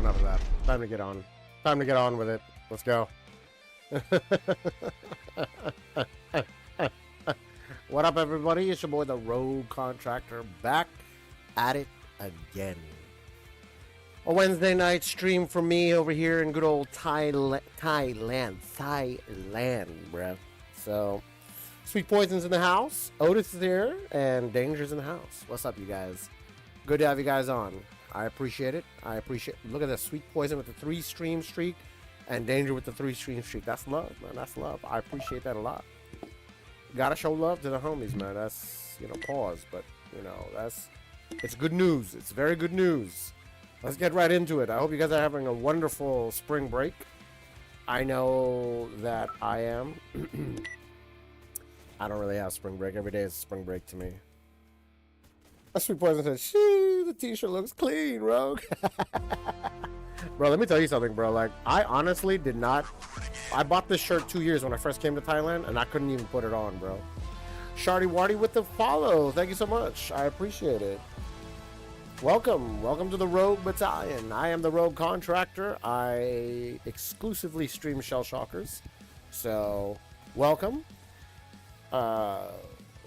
enough of that. Time to get on. Time to get on with it. Let's go. What up, everybody? It's your boy, the Rogue Contractor, back at it again. A Wednesday night stream for me over here in good old Thailand, bruh. So, Sweet Poison's in the house, Otis is here, and Danger's in the house. What's up, you guys? Good to have you guys on. I appreciate it. Look at this, Sweet Poison with the 3-stream streak, and Danger with the 3-stream streak. That's love, man. That's love. I appreciate that a lot. Gotta show love to the homies, man. That's, you know, pause, but, you know, it's good news. It's very good news. Let's get right into it. I hope you guys are having a wonderful spring break. I know that I am. I don't really have spring break. Every day is spring break to me. A Sweet Poison says, "Shoo, the t-shirt looks clean, Rogue." Bro, let me tell you something, bro. Like, I honestly did not... I bought this shirt 2 years when I first came to Thailand, and I couldn't even put it on, bro. Shardy Wardy with the follow. Thank you so much. I appreciate it. Welcome. Welcome to the Rogue Battalion. I am the Rogue Contractor. I exclusively stream Shell Shockers. So, welcome.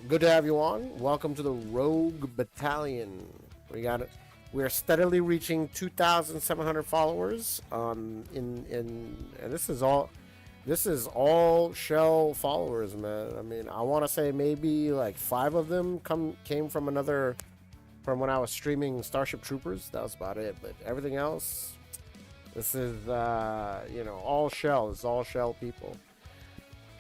Good to have you on. Welcome to the Rogue Battalion. We got it. We're steadily reaching 2,700 followers. And this is all Shell followers, man. I mean, I want to say maybe like 5 of them came from from when I was streaming Starship Troopers. That was about it. But everything else, this is you know, all Shell. It's all Shell people.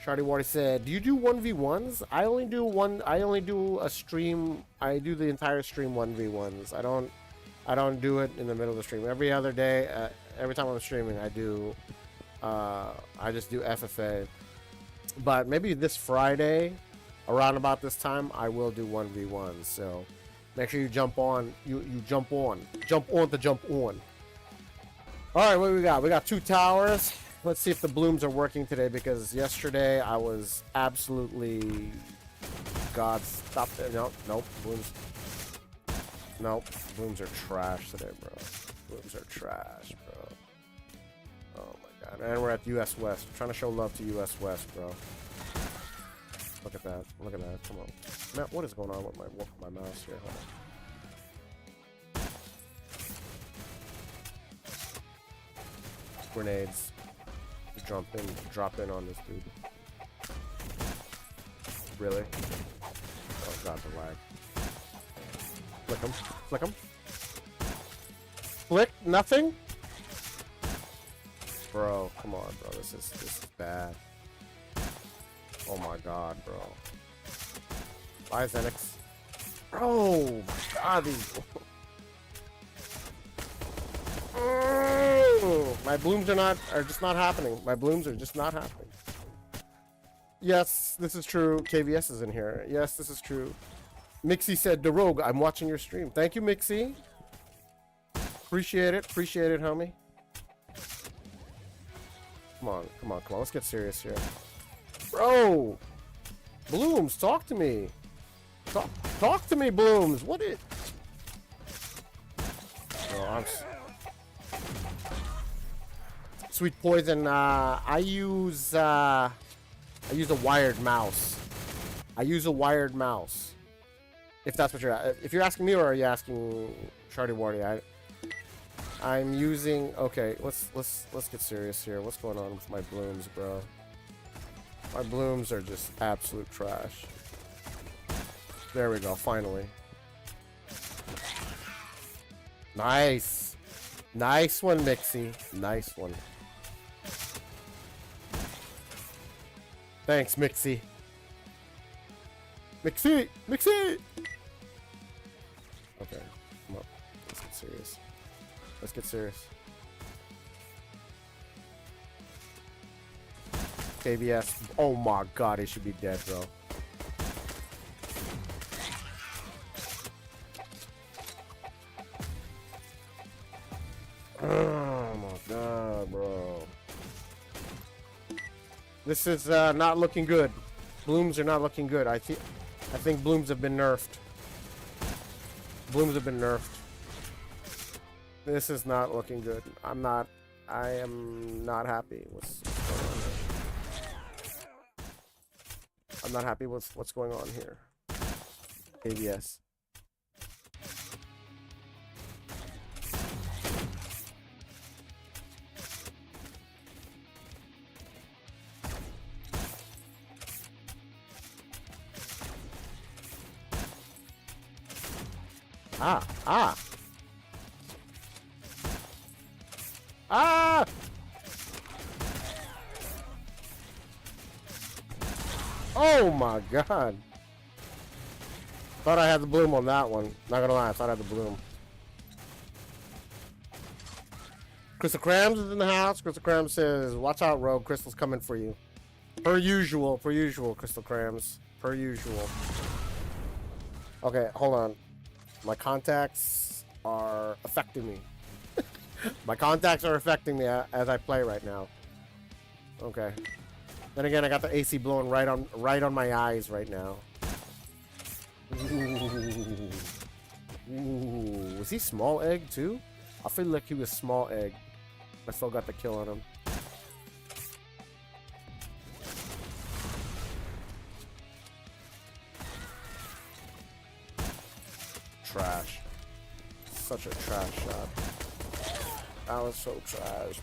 Shardy Wardy said, "Do you do 1v1s?" I only do a stream. I do the entire stream 1v1s. I don't do it in the middle of the stream. Every other day, every time I'm streaming, I just do FFA. But maybe this Friday, around about this time, I will do 1v1s. So make sure you jump on. You jump on. Jump on to jump on. All right, what do we got? We got 2 towers. Let's see if the blooms are working today, because yesterday I was absolutely... God, stop it. Nope, blooms. Nope, blooms are trash today, bro. Blooms are trash, bro. Oh my god. And we're at US West. I'm trying to show love to US West, bro. Look at that. Look at that. Come on. Man, what is going on with my mouse here? Hold on. Grenades. Drop in on this dude. Really? Oh god, the lag. Flick him. Flick him. Flick? Nothing? Bro, come on, bro. This is bad. Oh my god, bro. Bye, Zenix. Bro, my god, these... My blooms are just not happening. My blooms are just not happening. Yes, this is true. KVS is in here. Yes, this is true. Mixie said, "The Rogue, I'm watching your stream." Thank you, Mixie. Appreciate it. Appreciate it, homie. Come on, come on, come on. Let's get serious here. Bro! Blooms, talk to me. Talk to me, Blooms. What is... Oh, Sweet Poison, I use a wired mouse. I use a wired mouse. If that's what if you're asking me, or are you asking Shardy Wardy? I'm using... Okay, let's get serious here. What's going on with my blooms, bro? My blooms are just absolute trash. There we go, finally. Nice. Nice one, Mixie. Nice one. Thanks, Mixie. Mixie! Mixie! Okay, come on. Let's get serious. Let's get serious. KBS. Oh my god, he should be dead, bro. Oh my god, bro. This is not looking good. Blooms are not looking good. I think blooms have been nerfed. Blooms have been nerfed. This is not looking good. I am not happy with what's going on here. I'm not happy with what's going on here. ABS. Ah! Oh my god! Thought I had the bloom on that one. Not gonna lie, I thought I had the bloom. Crystal Crams is in the house. Crystal Crams says, "Watch out, Rogue. Crystal's coming for you." Per usual, Crystal Crams. Per usual. Okay, hold on. My contacts are affecting me. My contacts are affecting me as I play right now. Okay. Then again, I got the AC blowing right on my eyes right now. Ooh. Was he small egg too? I feel like he was small egg. I still got the kill on him. Trash. Such a trash shot. That was so trash,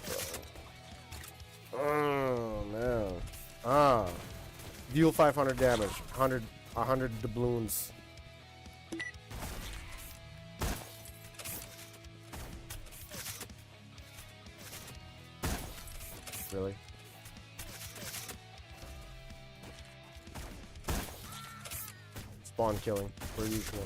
bro. Oh man. Deal 500 damage. 100 doubloons. Really? Spawn killing, per usual.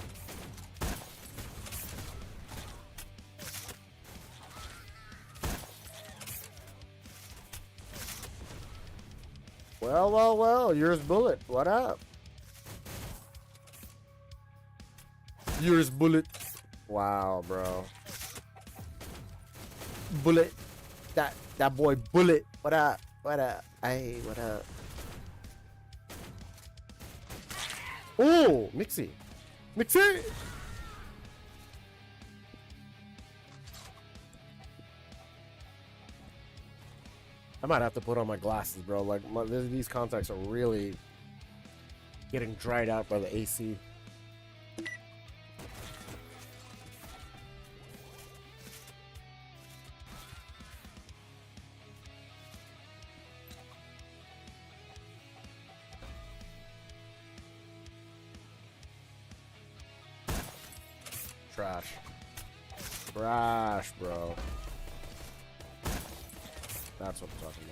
Well, yours bullet. What up? Yours bullet. Wow, bro. Bullet. That boy bullet. What up? What up? Hey, what up? Oh, Mixie. Mixie! I might have to put on my glasses, bro. Like, these contacts are really getting dried out by the AC. Trash. Trash, bro. That's what I'm talking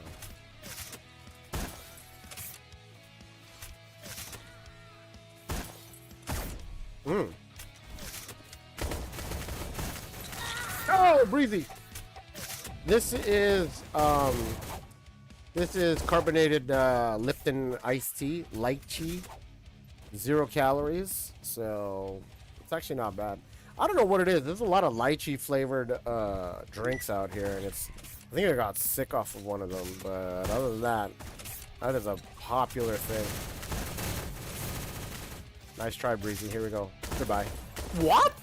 about. Oh, breezy. This is carbonated Lipton iced tea, lychee, 0 calories. So it's actually not bad. I don't know what it is. There's a lot of lychee flavored drinks out here, and I think I got sick off of one of them, but other than that, that is a popular thing. Nice try, Breezy. Here we go. Goodbye. What?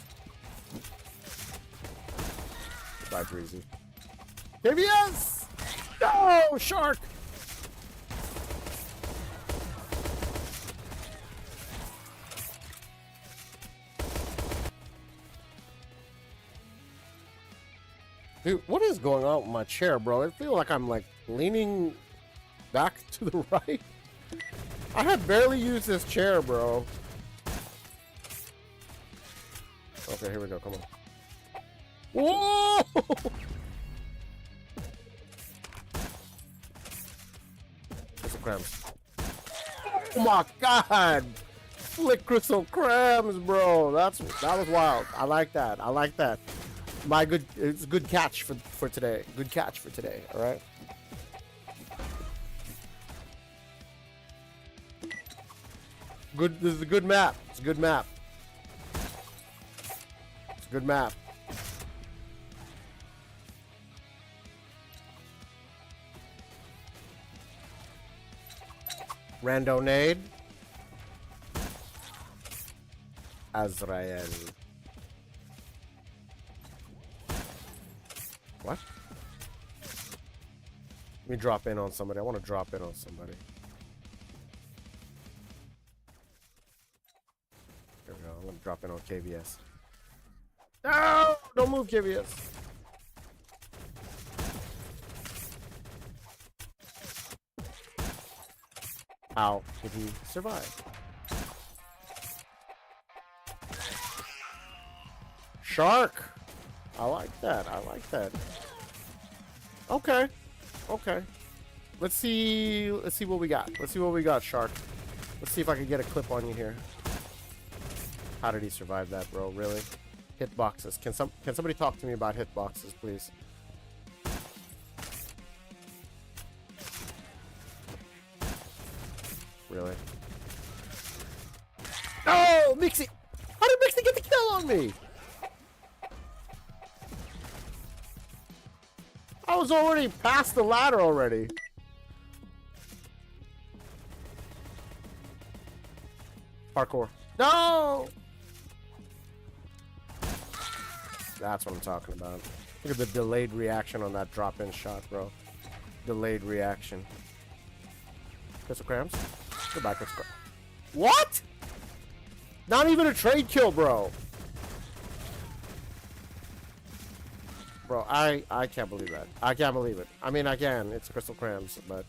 Goodbye, Breezy. KBS! No! Shark! Dude, what is going on with my chair, bro? I feel like I'm like leaning back to the right. I have barely used this chair, bro. Okay, here we go. Come on. Whoa! Crystal Crams. Oh my god! Flick Crystal Crams, bro. That was wild. I like that. I like that. It's a good catch for today. Good catch for today, alright? Good, this is a good map. It's a good map. It's a good map. Rando nade. Azrael. What? Let me drop in on somebody. I want to drop in on somebody. There we go. I'm going to drop in on KVS. No! Don't move, KVS. How did he survive? Shark! I like that. I like that. Okay. Okay. Let's see what we got. Let's see what we got, Shark. Let's see if I can get a clip on you here. How did he survive that, bro? Really? Hitboxes. Can somebody talk to me about hitboxes, please? Really? Oh, Mixie! How did Mixie get the kill on me? I was already past the ladder already. Parkour. No! That's what I'm talking about. Look at the delayed reaction on that drop-in shot, bro. Delayed reaction. Crystal Crams? Go back, Crystal Crams. What? Not even a trade kill, bro. Bro, I can't believe that. I can't believe it. I mean, I can. It's Crystal Crams, but...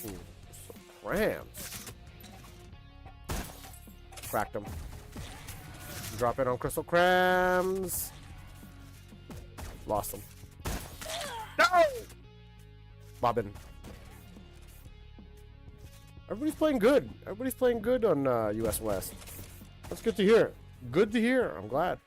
Ooh, Crystal Crams. Cracked him. Drop it on Crystal Crams. Lost him. No! Bobbin. Everybody's playing good. Everybody's playing good on US West. That's good to hear. Good to hear. I'm glad.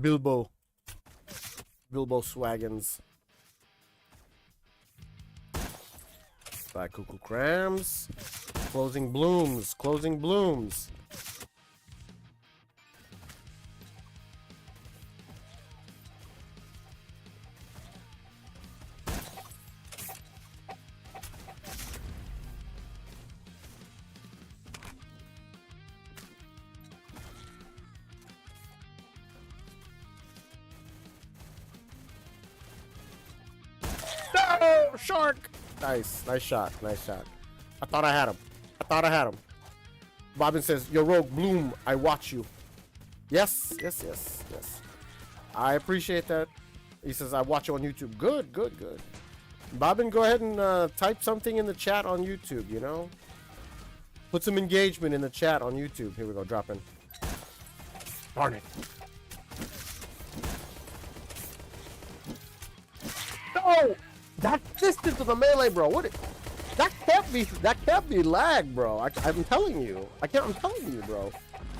Bilbo Swaggins. By Cuckoo Crams. Closing blooms. Closing blooms. No! Shark! Nice. Nice shot. Nice shot. I thought I had him. I thought I had him. Bobbin says, "Yo, Rogue Bloom, I watch you." Yes. Yes, yes, yes. I appreciate that. He says, "I watch you on YouTube." Good, good, good. Bobbin, go ahead and type something in the chat on YouTube, you know? Put some engagement in the chat on YouTube. Here we go, drop in. Darn it. No! That distance of the melee, bro. That can't be lag, bro. I'm telling you. I'm telling you, bro.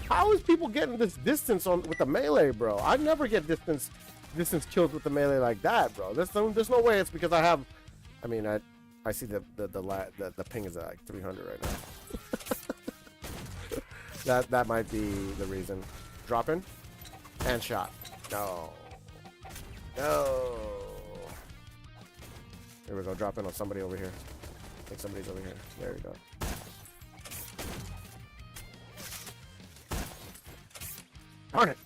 How is people getting this distance with the melee, bro? I never get distance kills with the melee like that, bro. There's no way it's because I have. I mean, I see the ping is at like 300 right now. that might be the reason. Drop in and shot. No. No. Here we go. Drop in on somebody over here. I think somebody's over here. There we go. Darn it!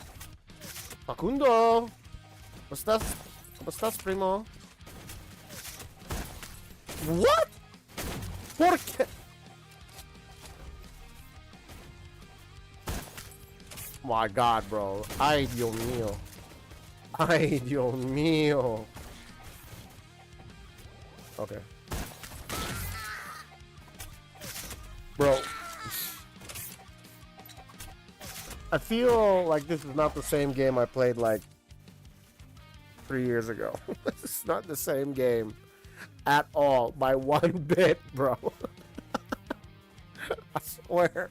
Facundo! ¿Cómo estás, primo? What? ¿Por qué? My God, bro. Ay, Dios mío. Ay, Dios mío. Okay. Bro. I feel like this is not the same game I played like 3 years ago. This is not the same game at all by one bit, bro. I swear.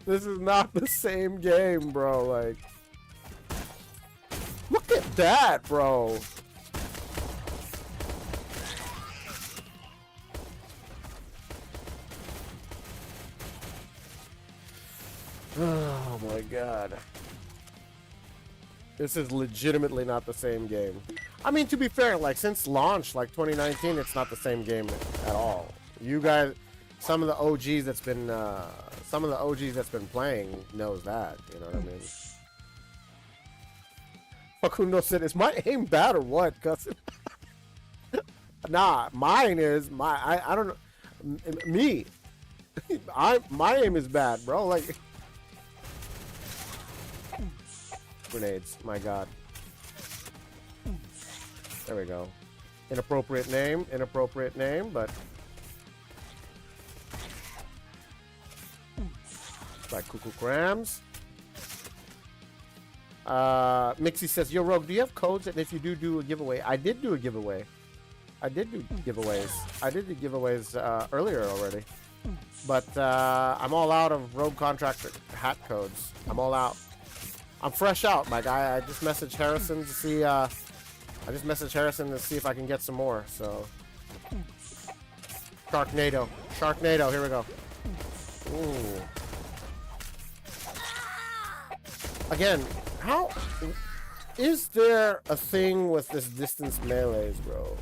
This is not the same game, bro. Like, look at that, bro. Oh my god. This is legitimately not the same game. I mean, to be fair, like, since launch, like, 2019, it's not the same game at all. You guys, some of the OGs that's been playing knows that, you know what I mean? Facundo said, is my aim bad or what, cousin? Nah, mine is, I don't know, me. My aim is bad, bro, like... Grenades, my god. There we go. Inappropriate name, but like Cuckoo Crams. Mixie says, yo Rogue, do you have codes? And if you do a giveaway. I did do a giveaway. I did do giveaways earlier already. But I'm all out of Rogue Contractor hat codes. I'm all out. I'm fresh out, my guy. I just messaged Harrison to see. If I can get some more. So, Sharknado, here we go. Ooh. Again, how is there a thing with this distance melees, bro?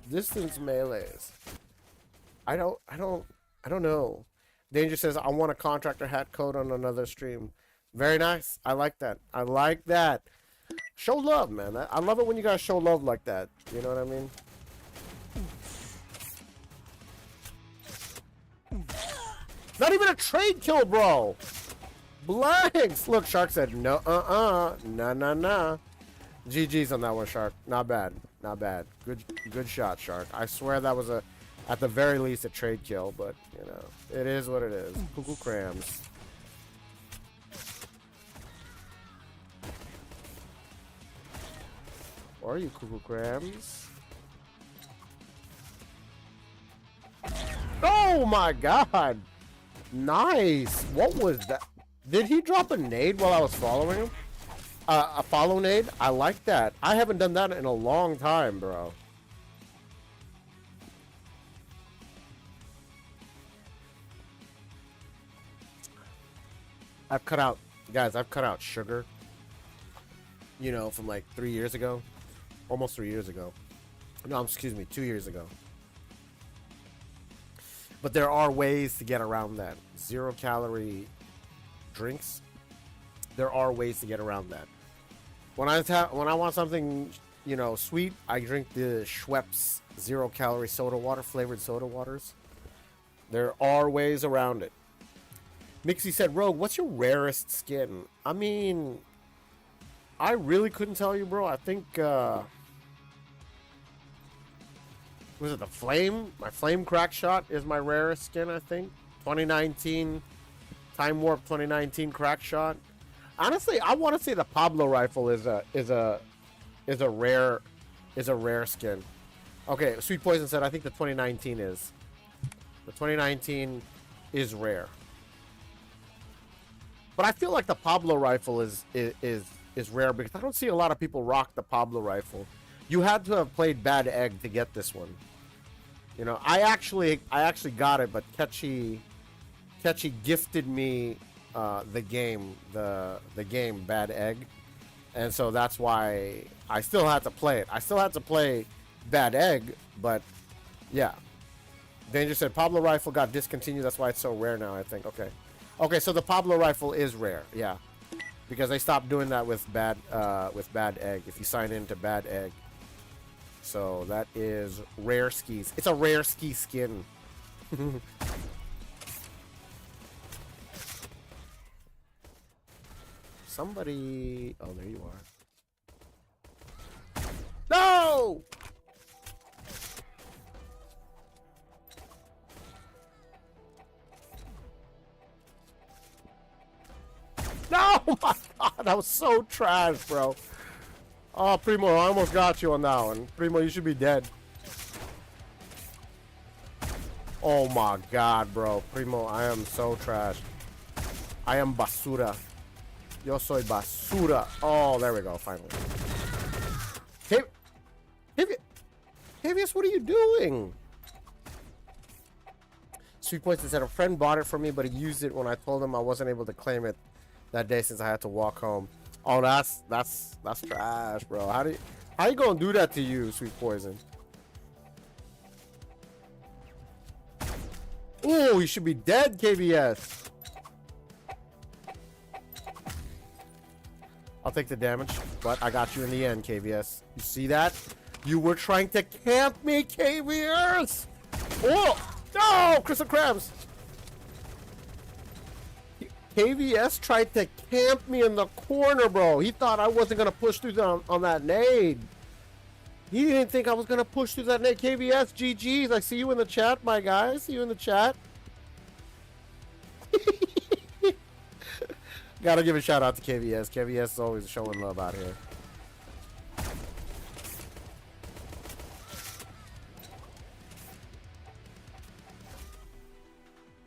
Distance melees. I don't know. Danger says I want a Contractor hat code on another stream. Very nice. I like that. Show love, man. I love it when you guys show love like that. You know what I mean? Not even a trade kill, bro. Blanks. Look, Shark said no. Nah. GG's on that one, Shark. Not bad. Good shot, Shark. I swear that was at the very least a trade kill, but you know, it is what it is. Cuckoo Crams. Or are you Cuckoo Crams? Oh my god! Nice! What was that? Did he drop a nade while I was following him? A follow nade? I like that. I haven't done that in a long time, bro. I've cut out sugar. You know, from like 3 years ago. Almost 3 years ago. No, excuse me, 2 years ago. But there are ways to get around that. 0-calorie drinks. There are ways to get around that. When I want something, you know, sweet, I drink the Schweppes 0-calorie soda water, flavored soda waters. There are ways around it. Mixie said, Rogue, what's your rarest skin? I mean, I really couldn't tell you, bro. I think, was it the Flame? My Flame Crack Shot is my rarest skin, I think. 2019, Time Warp 2019 Crack Shot. Honestly, I want to say the Pablo Rifle is a rare skin. Okay, Sweet Poison said, I think the 2019 is. The 2019 is rare. But I feel like the Pablo Rifle is rare because I don't see a lot of people rock the Pablo Rifle. You had to have played Bad Egg to get this one. You know, I actually got it, but Ketchy gifted me the game Bad Egg, and so that's why I still had to play it. I still had to play Bad Egg, but yeah. Danger said Pablo Rifle got discontinued. That's why it's so rare now, I think. Okay, so the Pablo Rifle is rare, yeah, because they stopped doing that with Bad Egg. If you sign into Bad Egg, so that is rare skis. It's a rare ski skin. Somebody, oh, there you are. No! No! My God, that was so trash, bro. Oh, Primo, I almost got you on that one. Primo, you should be dead. Oh my God, bro. Primo, I am so trash. I am basura. Yo soy basura. Oh, there we go, finally. Havius, what are you doing? Sweet Points said a friend bought it for me, but he used it when I told him I wasn't able to claim it. that day since I had to walk home. Oh, that's trash, bro. How you gonna do that to you, Sweet Poison? Oh, you should be dead, KBS. I'll take the damage, but I got you in the end, KVS. You see that? You were trying to camp me, KVS! Oh! No! Crystal Crabs! KVS tried to camp me in the corner, bro. He thought I wasn't going to push through on that nade. He didn't think I was going to push through that nade. KVS, GG's. I see you in the chat, my guy. See you in the chat. Gotta give a shout out to KVS. KVS is always showing love out here.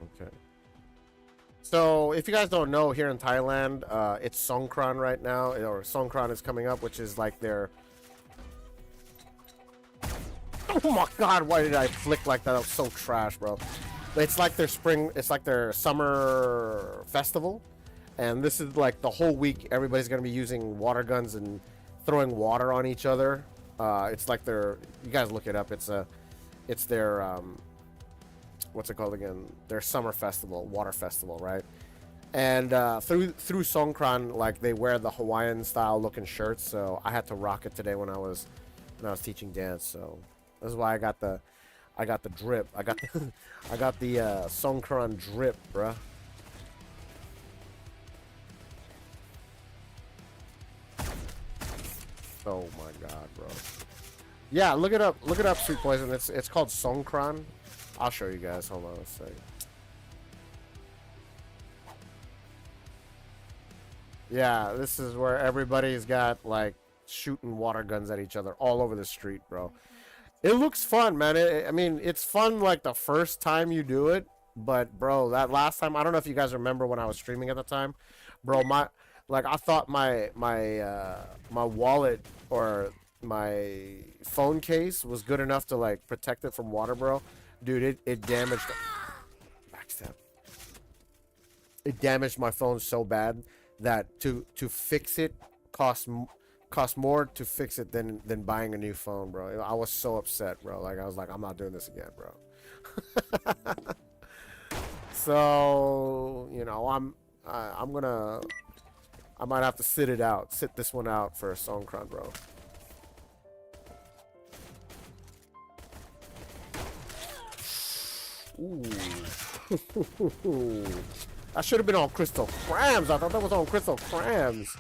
Okay. So, if you guys don't know, here in Thailand, it's Songkran right now, or Songkran is coming up, which is like their... Oh my god, why did I flick like that? That was so trash, bro. It's like their spring, it's like their summer festival. And this is like the whole week, everybody's going to be using water guns and throwing water on each other. It's like their, you guys look it up, it's their, what's it called again? Their summer festival, water festival, right? And through Songkran, like they wear the Hawaiian style looking shirts. So I had to rock it today when I was teaching dance. So that's why I got the drip. I got the Songkran drip, bruh. Oh my god, bro. Yeah, look it up, Sweet Poison. It's called Songkran. I'll show you guys. Hold on a second. Yeah, this is where everybody's got like shooting water guns at each other all over the street, bro. It looks fun, man. I mean, it's fun like the first time you do it, but bro, that last time, I don't know if you guys remember when I was streaming at the time, bro. I thought my wallet or my phone case was good enough to like protect it from water, bro. Dude, it damaged. Backstab. It damaged my phone so bad that to fix it cost more to fix it than buying a new phone, bro. I was so upset, bro. Like I was like, I'm not doing this again, bro. So you know, I might have to sit this one out for a Songkran, bro. Ooh. I should have been on Crystal Crams. I thought that was on Crystal Crams.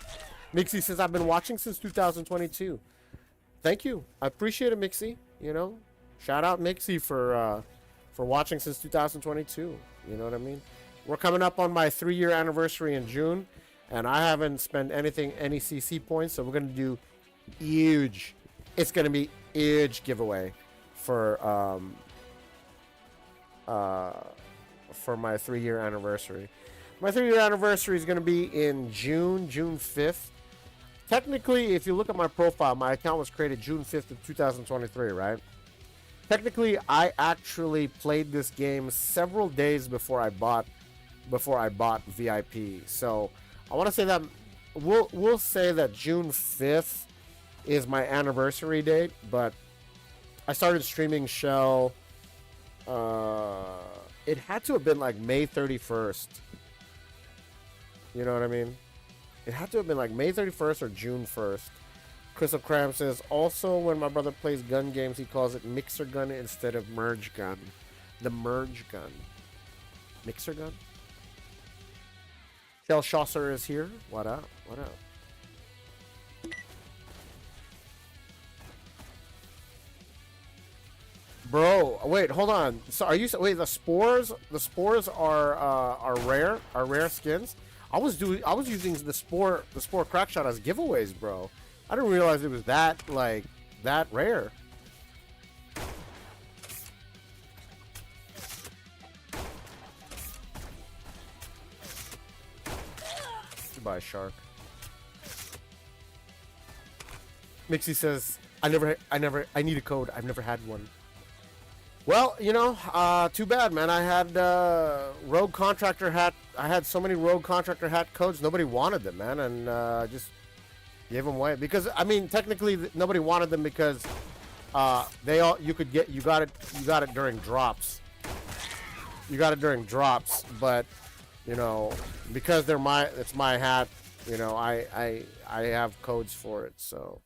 Mixie says, I've been watching since 2022. Thank you. I appreciate it, Mixie. You know, shout out Mixie for watching since 2022. You know what I mean? We're coming up on my 3-year anniversary in June. And I haven't spent any CC points, so we're gonna do huge. It's gonna be huge giveaway for my 3-year anniversary. My 3-year anniversary is gonna be in June 5th. Technically, if you look at my profile, my account was created June 5th of 2023, right? Technically, I actually played this game several days before I bought VIP. So I want to say that we'll say that June 5th is my anniversary date, but I started streaming Shell. It had to have been like May 31st. You know what I mean? It had to have been like May 31st or June 1st. Crystal Cram says, also when my brother plays gun games, he calls it mixer gun instead of merge gun. The merge gun. Mixer gun? Shell Shosser is here. What up? What up? Bro, wait, hold on. So are you wait, the spores are rare skins? I was using the spore crack shot as giveaways, bro. I didn't realize it was that rare. Goodbye, shark. Mixie says, I need a code. I've never had one. Well, you know, too bad, man. I had Rogue Contractor hat. I had so many Rogue Contractor hat codes. Nobody wanted them, man, and just gave them away because I mean, technically, nobody wanted them because they all you got it during drops. You got it during drops, but you know, because it's my hat. You know, I have codes for it, so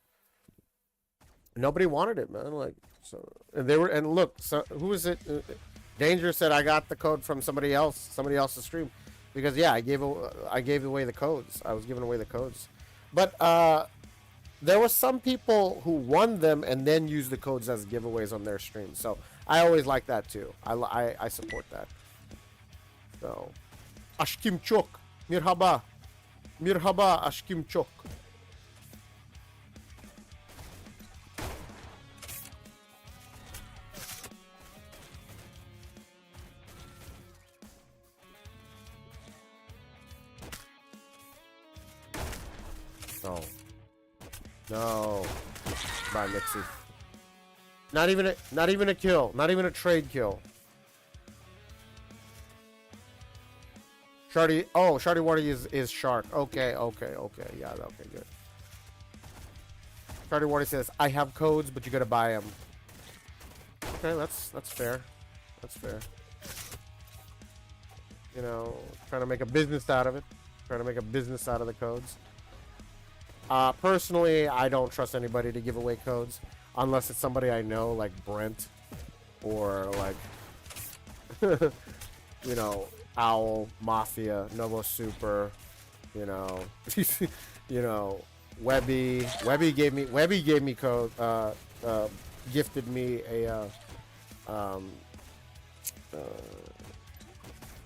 nobody wanted it, man. Like, so and look, so who is it? Danger said I got the code from somebody else's stream, because yeah, I gave away the codes. I was giving away the codes, but there were some people who won them and then used the codes as giveaways on their stream. So I always like that too. I support that. So, Ashkim Chok, Mirhaba, Ashkim Chok. No. Bye, Mixie. Not even a kill. Not even a trade kill. Shardy. Oh, Shardy Wardy is Shark. Okay. Yeah, okay, good. Shardy Wardy says, I have codes, but you gotta buy them. Okay, that's fair. That's fair. You know, trying to make a business out of it. Trying to make a business out of the codes. Personally, I don't trust anybody to give away codes unless it's somebody I know, like Brent, or like, you know, Owl, Mafia, Novo Super, you know, you know, Webby. Webby gave me code. Gifted me a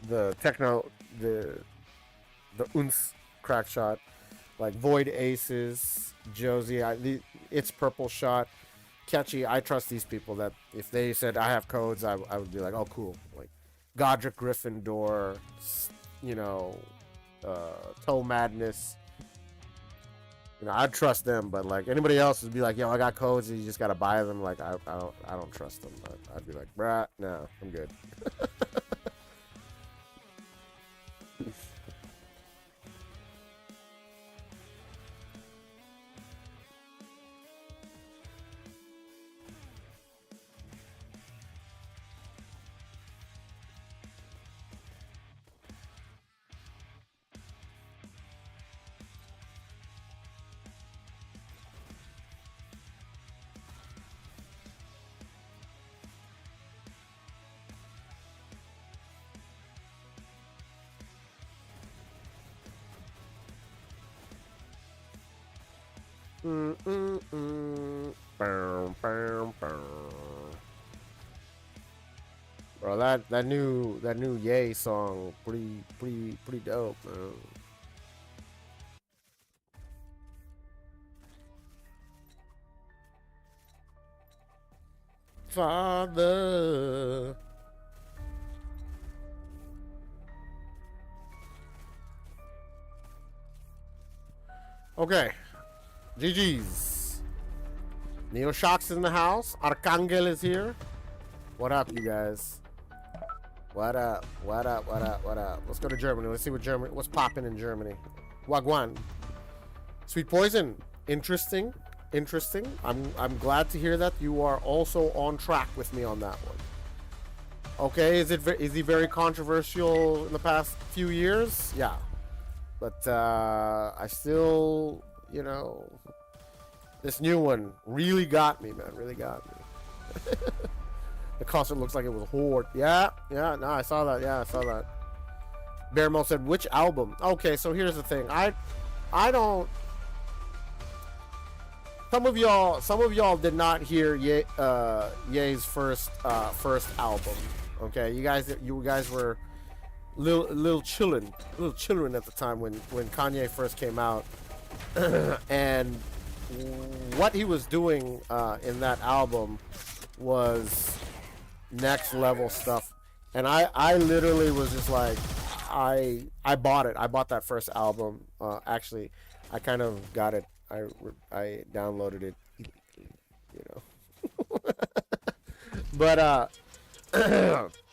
the Uns crack shot. Like Void Aces, Josie, it's Purple Shot, Catchy. I trust these people that if they said I have codes, I would be like, oh cool. Like Godric Gryffindor, you know, Toe Madness. You know, I'd trust them, but like anybody else would be like, yo, I got codes and you just gotta buy them. Like I don't trust them. I'd be like, bruh, no, I'm good. Bro, that new Yay song pretty dope, man. Father. Okay. GG's. Neo Shock's in the house. Archangel is here. What up, you guys? What up? Let's go to Germany. Let's see what's popping in Germany. Wagwan. Sweet Poison. Interesting. I'm glad to hear that you are also on track with me on that one. Okay, is he very controversial in the past few years? Yeah. But I still, you know, this new one really got me, man. Really got me. The concert looks like it was horde. Yeah, no, I saw that. Yeah, I saw that. Bearmo said, which album? Okay, so here's the thing. I don't. Some of y'all did not hear Ye's first album. Okay, you guys were little children at the time when Kanye first came out, and what he was doing in that album was next level stuff, and I literally was just like, I bought it. I bought that first album. Actually, I kind of got it. I downloaded it, you know. But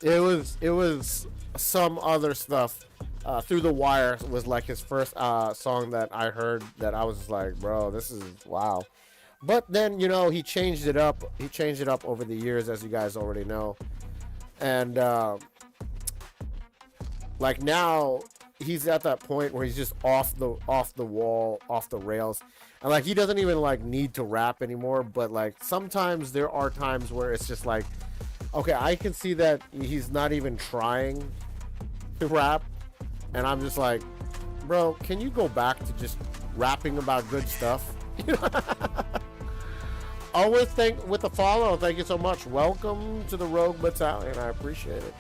it was some other stuff Through the Wire was like his first song that I heard that I was like, bro, this is wow. But then, you know, he changed it up. He changed it up over the years, as you guys already know. And like now he's at that point where he's just off the wall, off the rails. And like he doesn't even like need to rap anymore, but like sometimes there are times where it's just like, okay, I can see that he's not even trying to rap. And I'm just like, bro, can you go back to just rapping about good stuff? Always thank with the follow. Thank you so much. Welcome to the Rogue Battalion. I appreciate it.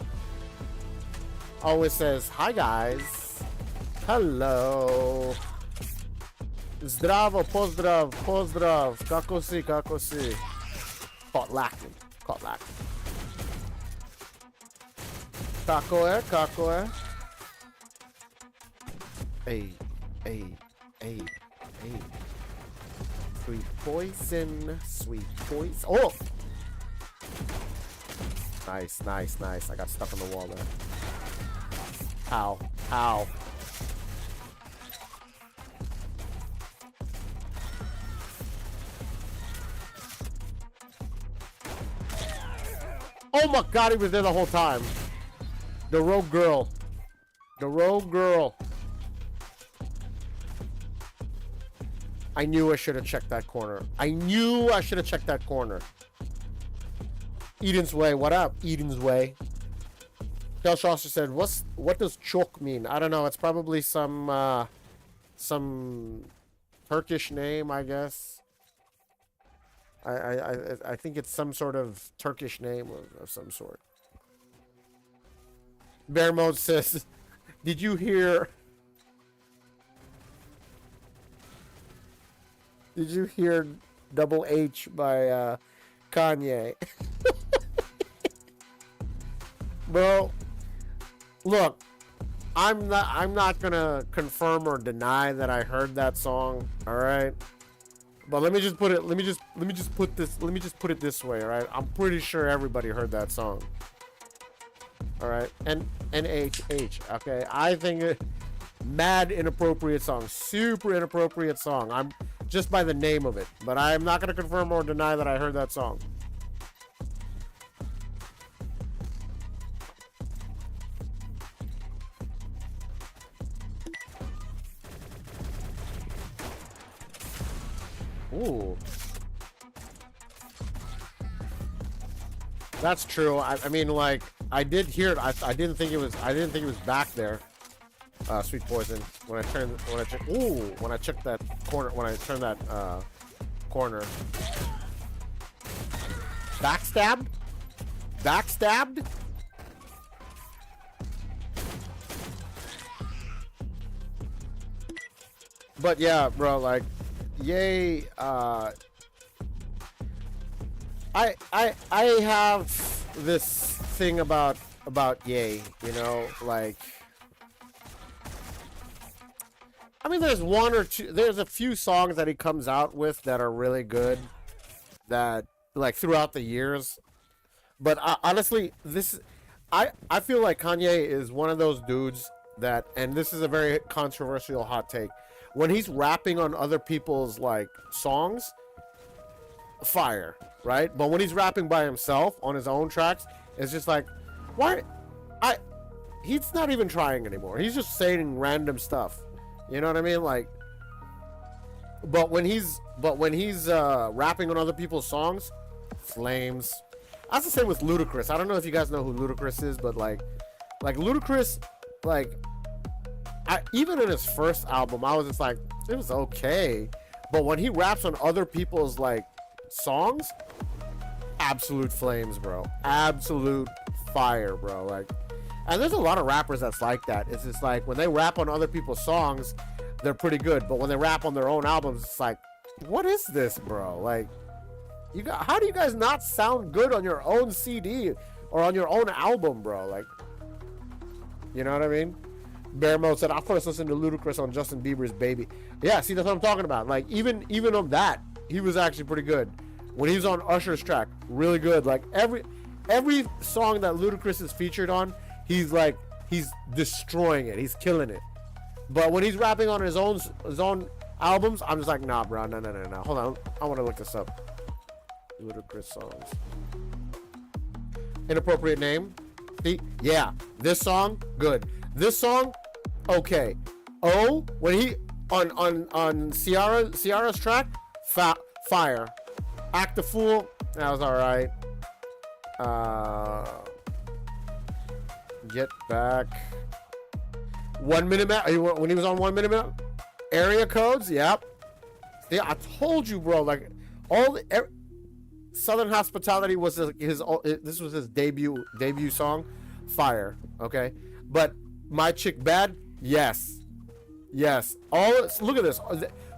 Always says, hi guys. Hello. Zdravo, pozdrav, pozdrav. Kako si, kako si. Kotlaki, kotlaki. Kako je. Hey, hey, hey, hey. Sweet poison, sweet poison. Oh! Nice, nice, nice. I got stuck on the wall there. Ow, ow. Oh my god, he was there the whole time. The rogue girl. The rogue girl. I knew I should have checked that corner. I knew I should have checked that corner. Eden's Way. What up, Eden's Way? Del Shawster said, what does chok mean? I don't know. It's probably some Turkish name, I guess. I think it's some sort of Turkish name of some sort. Bear Mode says, did you hear... Did you hear Double H by Kanye? Bro, look, I'm not gonna confirm or deny that I heard that song, all right? But let me just put it this way, all right? I'm pretty sure everybody heard that song. All right? NHH, okay? I think it mad inappropriate song, super inappropriate song. I'm just by the name of it, but I'm not going to confirm or deny that I heard that song. Ooh, that's true. I mean, like, I did hear it. I didn't think it was back there. Sweet poison. When I checked that corner, when I turned that corner. Backstabbed? Backstabbed? But yeah, bro, like, yay, I have this thing about Ye, you know, like, I mean, there's there's a few songs that he comes out with that are really good, that, like, throughout the years, but honestly, I feel like Kanye is one of those dudes that, and this is a very controversial hot take, when he's rapping on other people's, like, songs, fire, right? But when he's rapping by himself on his own tracks, it's just like, why? He's not even trying anymore. He's just saying random stuff. You know what I mean? Like, but when he's rapping on other people's songs, flames. That's the same with Ludacris. I don't know if you guys know who Ludacris is, but like Ludacris, like, even in his first album, I was just like, it was okay. But when he raps on other people's, like, songs, absolute flames, bro. Absolute fire, bro. Like, and there's a lot of rappers that's like that. It's just like, when they rap on other people's songs, they're pretty good. But when they rap on their own albums, it's like, what is this, bro? Like, how do you guys not sound good on your own CD or on your own album, bro? Like, you know what I mean? Bear Mode said, I first listened to Ludacris on Justin Bieber's Baby. Yeah, see, that's what I'm talking about. Like, even on that, he was actually pretty good. When he was on Usher's track, really good. Like, every song that Ludacris is featured on, he's like he's destroying it. He's killing it. But when he's rapping on his own albums, I'm just like, nah, bro, no. Hold on, I want to look this up. Ludicrous songs. Inappropriate name. See, yeah, this song, good. This song, okay. Oh, when he on Ciara's track, fire. Act the Fool, that was all right. Get Back. 1 Minute Man. When he was on 1 Minute Man. Area Codes. Yep. See, I told you, bro. Like Southern Hospitality was his. This was his debut song. Fire. Okay. But My Chick Bad. Yes. Look at this.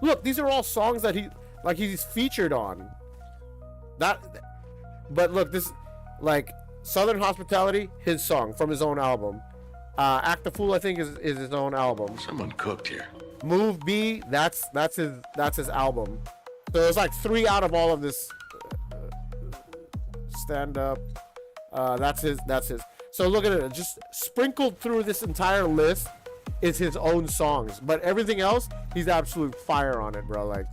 Look, these are all songs that he's featured on. But look, this like Southern Hospitality, his song from his own album. Act the Fool, I think, is his own album. Someone cooked here. Move B, that's his album. So there's like 3 out of all of this. Stand Up. That's his. So look at it. Just sprinkled through this entire list is his own songs, but everything else, he's absolute fire on it, bro. Like,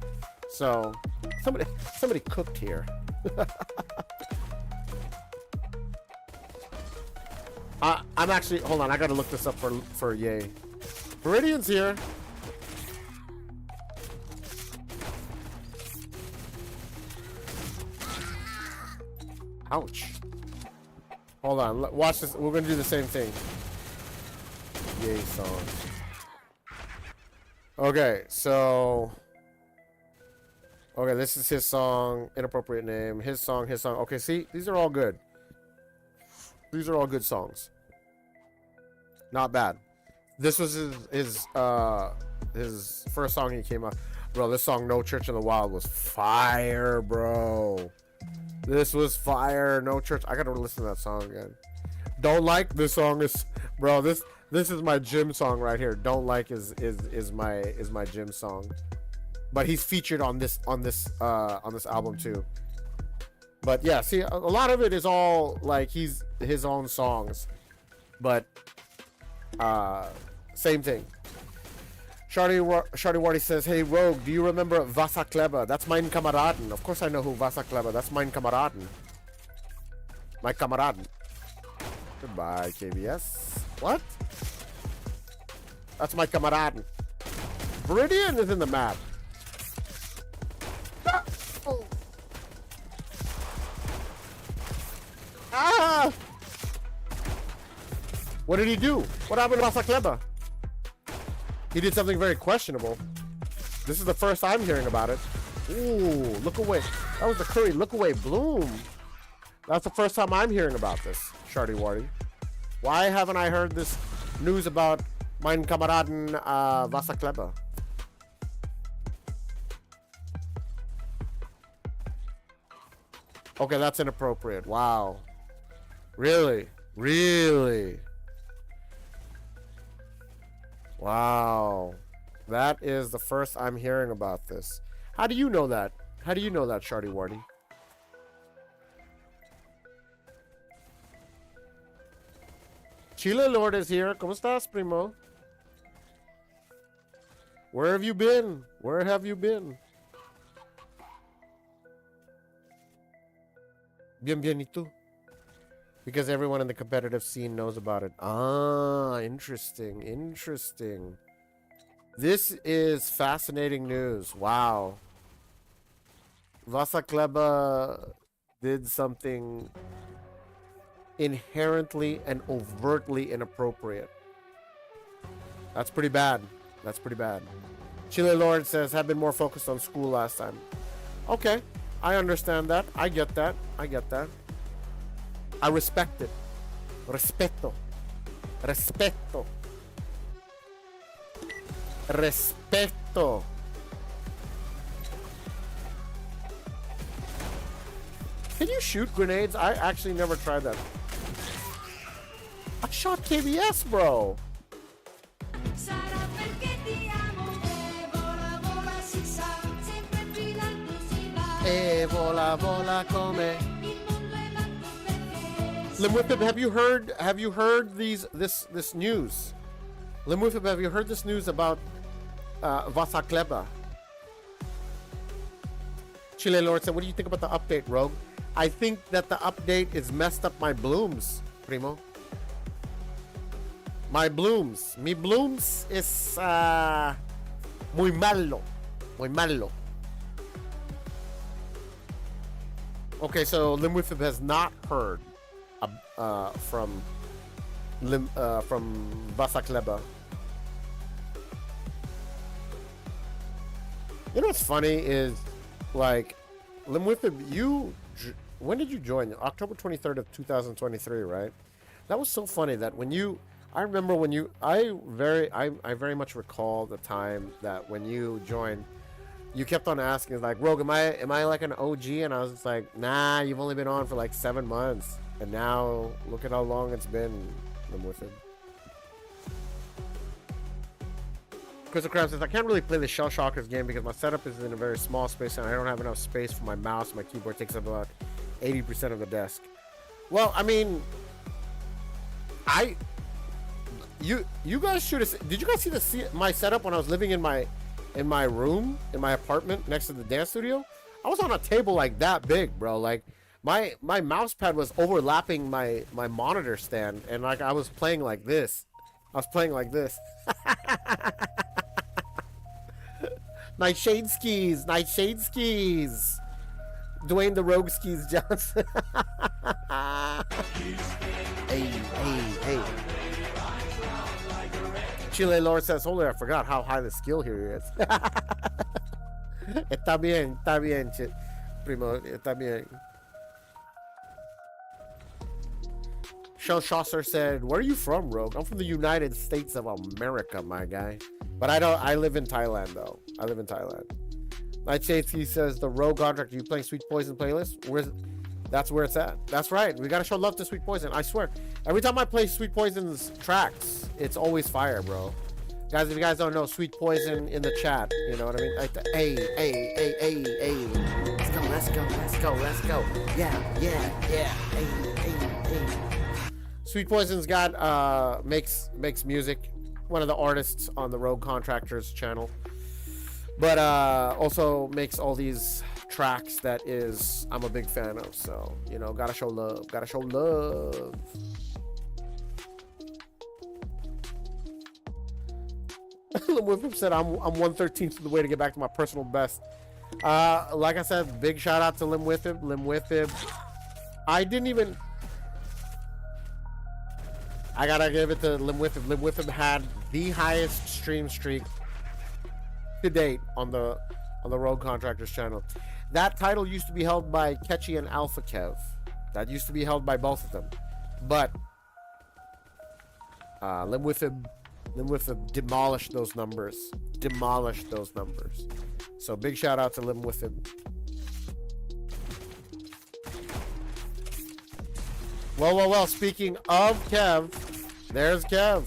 so somebody cooked here. I'm actually, hold on, I gotta look this up for Ye. Viridian's here. Ouch. Hold on, watch this. We're gonna do the same thing. Ye song. Okay, so. Okay, this is his song. Inappropriate name. His song. Okay, see, these are all good. These are all good songs. Not bad. This was his first song he came out. Bro, this song No Church in the Wild was fire, bro. This was fire. No Church. I gotta listen to that song again. Don't Like, this song is, bro, this is my gym song right here. Don't Like is my gym song. But he's featured on this album too. But yeah, see, a lot of it is all like he's his own songs. But same thing. Shardy Wardy says, hey Rogue, do you remember Vasa Kleba? That's mein Kameraden. Of course I know who Vasa Kleba. That's mein Kameraden. My Kameraden. Goodbye, KBS. What? That's my Kameraden. Viridian is in the map. Ah! What did he do? What happened to Vasa Kleba? He did something very questionable. This is the first I'm hearing about it. Ooh, look away. That was the Curry Look Away Bloom. That's the first time I'm hearing about this, Shardy Wardy. Why haven't I heard this news about mein Kameraden Vasa Kleba? Okay, that's inappropriate. Wow. Really? Really? Wow. That is the first I'm hearing about this. How do you know that? How do you know that, Shardy Wardy? Chile Lord is here. ¿Cómo estás, primo? Where have you been? Where have you been? Bien, bien, ¿y tú? Because everyone in the competitive scene knows about it. Ah, interesting. Interesting. This is fascinating news. Wow. Vasa Kleba did something inherently and overtly inappropriate. That's pretty bad. That's pretty bad. Chile Lord says, have been more focused on school last time. Okay. I understand that. I get that. I get that. I respect it. Respeto. Respeto. Respeto. Can you shoot grenades? I actually never tried that. I shot KBS, bro. E vola, vola come. Limwithib, have you heard this news? Limwithib, have you heard this news about Vasakleba? Chile Lord said, what do you think about the update, Rogue? I think that the update is messed up my blooms, primo. My blooms. Mi blooms is muy malo. Muy malo. Okay, so Limwithib has not heard from Vasakleba. You know what's funny is, like, Limwithib, when did you join? October 23rd of 2023, right? That was so funny that when you, I remember when you, I very much recall the time that when you joined, you kept on asking, like, Rogue, am I like an OG? And I was just like, nah, you've only been on for like 7 months. And now, look at how long it's been, Limwithib. Crystal Crab says, I can't really play the Shell Shockers game because my setup is in a very small space and I don't have enough space for my mouse. My keyboard takes up about 80% of the desk. Well, I mean, you guys should have. Did you guys see my setup when I was living in my room, in my apartment next to the dance studio? I was on a table like that big, bro. Like my mouse pad was overlapping my monitor stand, and like I was playing like this. Nightshade skis. Dwayne the Rogue Skis Johnson. Hey. Chile Lord says, holy, I forgot how high the skill here is. Está bien, primo, está bien. Shell Shosser said, where are you from, Rogue? I'm from the United States of America, my guy. But I live in Thailand, though. I live in Thailand. Nightshade says, the Rogue Contractor, you playing Sweet Poison playlist? That's where it's at. That's right. We gotta show love to Sweet Poison. I swear. Every time I play Sweet Poison's tracks, it's always fire, bro. Guys, if you guys don't know, Sweet Poison in the chat. You know what I mean? Like hey. Let's go. Yeah. Hey. Sweet Poison's got makes music. One of the artists on the Rogue Contractors channel. But also makes all these tracks that I'm a big fan of. So, you know, gotta show love. Limwithib said I'm 1/13th of the way to get back to my personal best. Like I said, big shout out to Limwithib. I gotta give it to Limwithib. Limwithib had the highest stream streak to date on the Rogue Contractors channel. That title used to be held by Ketchy and Alpha Kev. That used to be held by both of them. But Limwithib demolished those numbers. So big shout out to Limwithib. Well, speaking of Kev, there's Kev.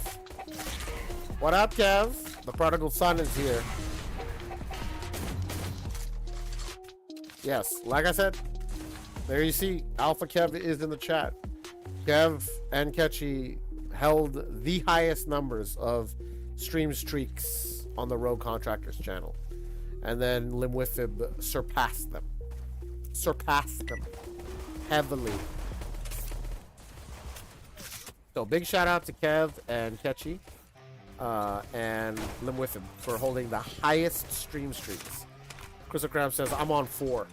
What up, Kev? The prodigal son is here. Yes, like I said, there you see, Alpha Kev is in the chat. Kev and Ketchy held the highest numbers of stream streaks on the Rogue Contractors channel. And then Limwithib surpassed them heavily. So big shout out to Kev and Ketchy and Limwithib for holding the highest stream streaks. Crystal Crab says, I'm on 4.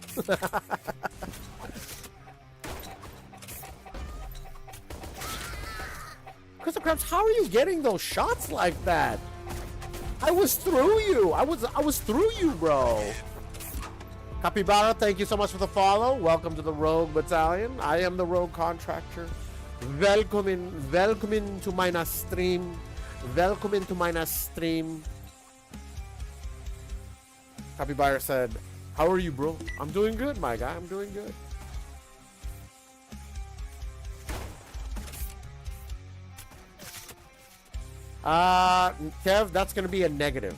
Crystal Crabs, how are you getting those shots like that? I was through you. I was through you, bro. Capybara, thank you so much for the follow. Welcome to the Rogue Battalion. I am the Rogue Contractor. Welcome to my stream. Capybara said, how are you, bro? I'm doing good, my guy. I'm doing good. Kev, that's going to be a negative.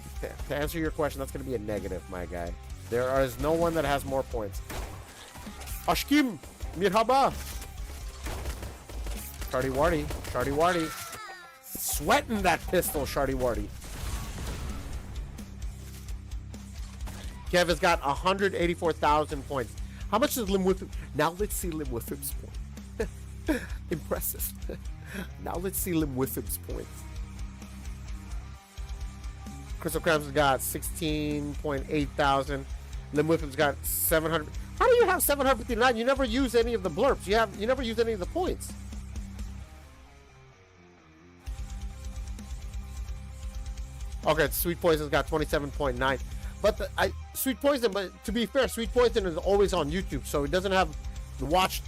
To answer your question, that's going to be a negative, my guy. There is no one that has more points. Ashkim, mirhaba. Shardy Wardy. Shardy Wardy. Sweating that pistol, Shardy Wardy. Kev has got 184,000 points. How much is Lim Whiffim? Now let's see Lim Whiffim's point. Impressive. Now let's see Lim Whiffim's points. Crystal Crabs has got 16.8 thousand. Lim Whiffim's got 700. How do you have 759? You never use any of the blurps. You never use any of the points. Okay, Sweet Poison's got 27.9. But Sweet Poison, but to be fair, Sweet Poison is always on YouTube, so it doesn't have the watch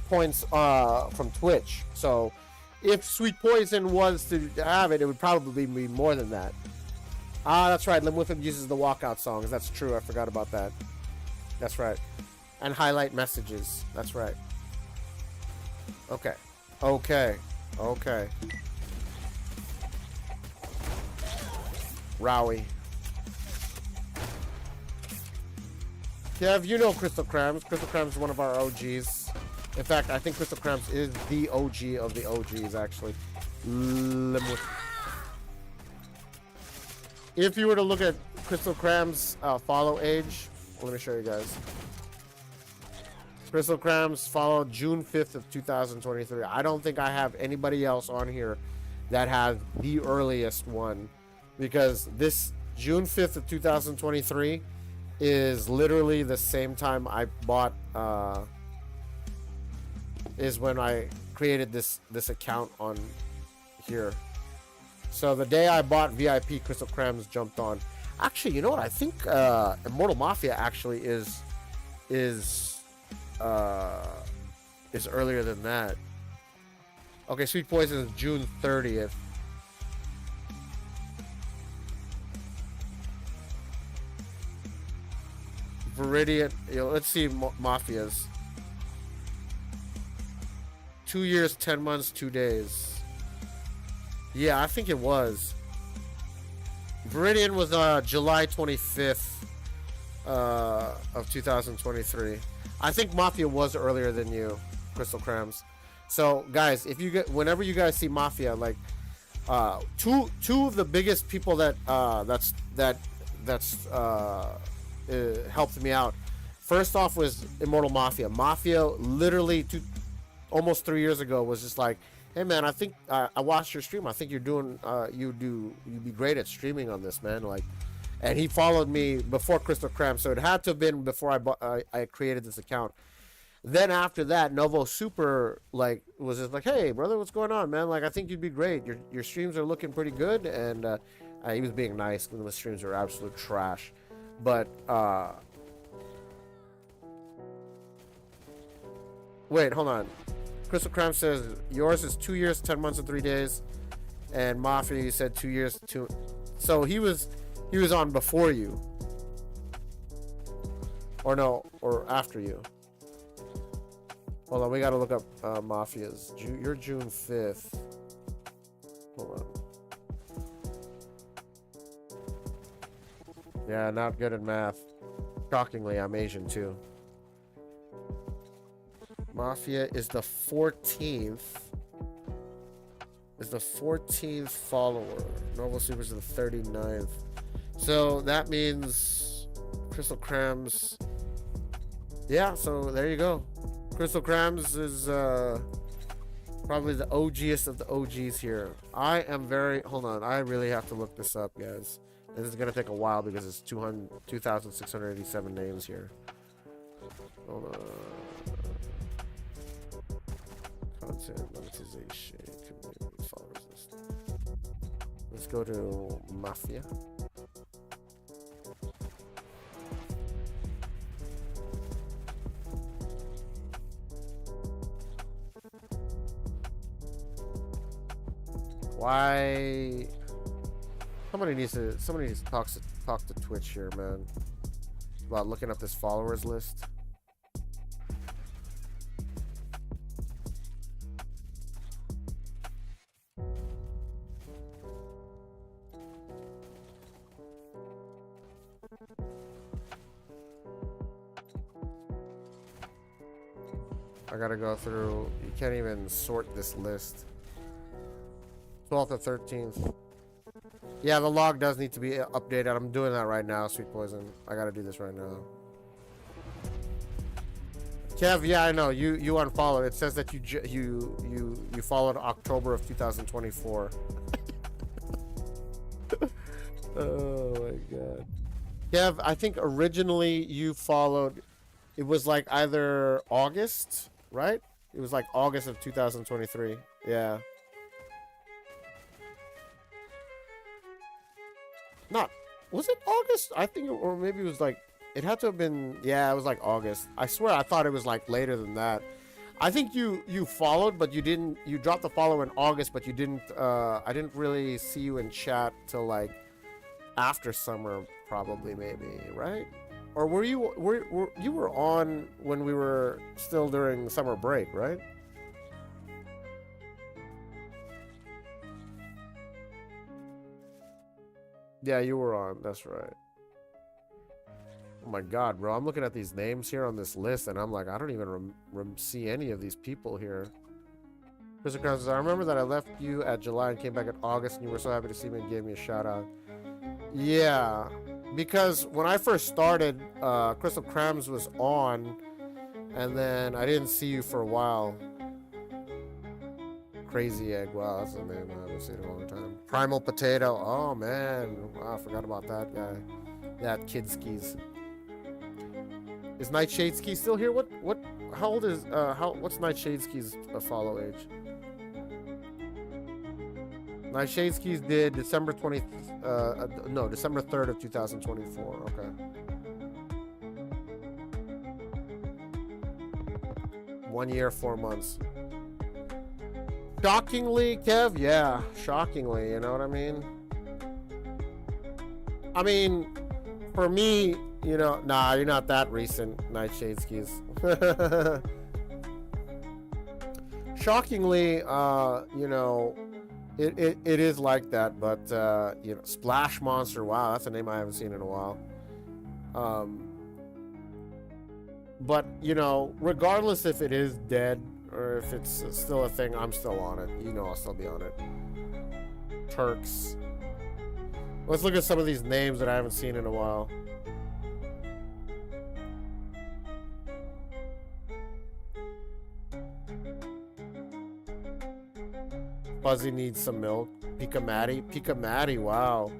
points from Twitch. So if Sweet Poison was to have it, it would probably be more than that. Ah, that's right. Lim Whiffim uses the walkout songs. That's true. I forgot about that. That's right. And highlight messages. That's right. Okay. Okay. Okay. Rowie. Kev, you know Crystal Crams. Crystal Crams is one of our OGs. In fact, I think Crystal Crams is the OG of the OGs, actually. If you were to look at Crystal Crams' follow age, let me show you guys. Crystal Crams followed June 5th of 2023. I don't think I have anybody else on here that has the earliest one, because this June 5th of 2023 is literally the same time I bought is when I created this account on here. So the day I bought VIP, Crystal Crams jumped on. Actually, you know what? I think Immortal Mafia actually is earlier than that. Okay, Sweet Poison is June 30th. Viridian, let's see Mafia's. 2 years, 10 months, 2 days. Yeah, I think it was. Viridian was July 25th of 2023. I think Mafia was earlier than you, Crystal Crams. So, guys, if you get, whenever you guys see Mafia, like two of the biggest people that helped me out. First off was Immortal Mafia. Mafia literally almost 3 years ago was just like, hey man, I think I watched your stream. I think you're doing you'd be great at streaming on this, man. Like, and he followed me before Crystal Crams, so it had to have been before I created this account. Then after that, Novo Super like was just like, hey brother, what's going on, man? Like, I think you'd be great. Your streams are looking pretty good, and he was being nice when the streams were absolute trash. But wait, hold on. Crystal Crams says yours is 2 years, 10 months, and 3 days, and Mafia, you said 2 years, 2. So he was on before you, or no, or after you. Hold on, we gotta look up Mafia's. You're June 5th. Hold on. Yeah, not good at math. Shockingly, I'm Asian too. Mafia is the 14th. Is the 14th follower. Noble Super's the 39th. So that means Crystal Crams. Yeah, so there you go. Crystal Crams is probably the OGest of the OGs here. I am very... Hold on, I really have to look this up, guys. This is going to take a while because it's 2,687 names here. Hold on. Content, monetization, community, followers list. Let's go to Mafia. Why? Somebody needs to talk to Twitch here, man, about looking up this followers list. I gotta go through. You can't even sort this list. 12th or 13th. Yeah, the log does need to be updated. I'm doing that right now, Sweet Poison. I gotta do this right now. Kev, yeah, I know. You unfollowed. It says that you followed October of 2024. Oh my god. Kev, I think originally you followed. It was like either August, right? It was like August of 2023. Yeah. Not, was it August? I think, or maybe it was like, it had to have been, yeah, it was like August. I swear I thought it was like later than that. I think you followed, but you didn't, you dropped the follow in August, but you didn't, I didn't really see you in chat till like after summer, probably, maybe, right? Or were you, you were on when we were still during summer break, right? Yeah, you were on. That's right. Oh my god, bro. I'm looking at these names here on this list, and I'm like, I don't even see any of these people here. Mr. Crown says, I remember that I left you at July and came back in August, and you were so happy to see me and gave me a shout out. Yeah, because when I first started, Crystal Crams was on, and then I didn't see you for a while. Crazy Egg, wow, that's the name I haven't seen in a long time. Primal Potato, oh man, wow, I forgot about that guy. That Kid Skis. Is Nightshade Ski still here? How old is, what's Nightshade Ski's follow age? Nightshade Skis did December 3rd of 2024, okay. One year, 4 months. Shockingly, Kev, yeah, shockingly, you know what I mean? I mean, for me, you know, nah, you're not that recent, Nightshade Skis. Shockingly, you know, it is like that, but, you know, Splash Monster, wow, that's a name I haven't seen in a while. But, you know, regardless if it is dead, or if it's still a thing, I'm still on it. You know I'll still be on it. Turks. Let's look at some of these names that I haven't seen in a while. Fuzzy needs some milk. Pika Maddie. Pika Maddie, wow.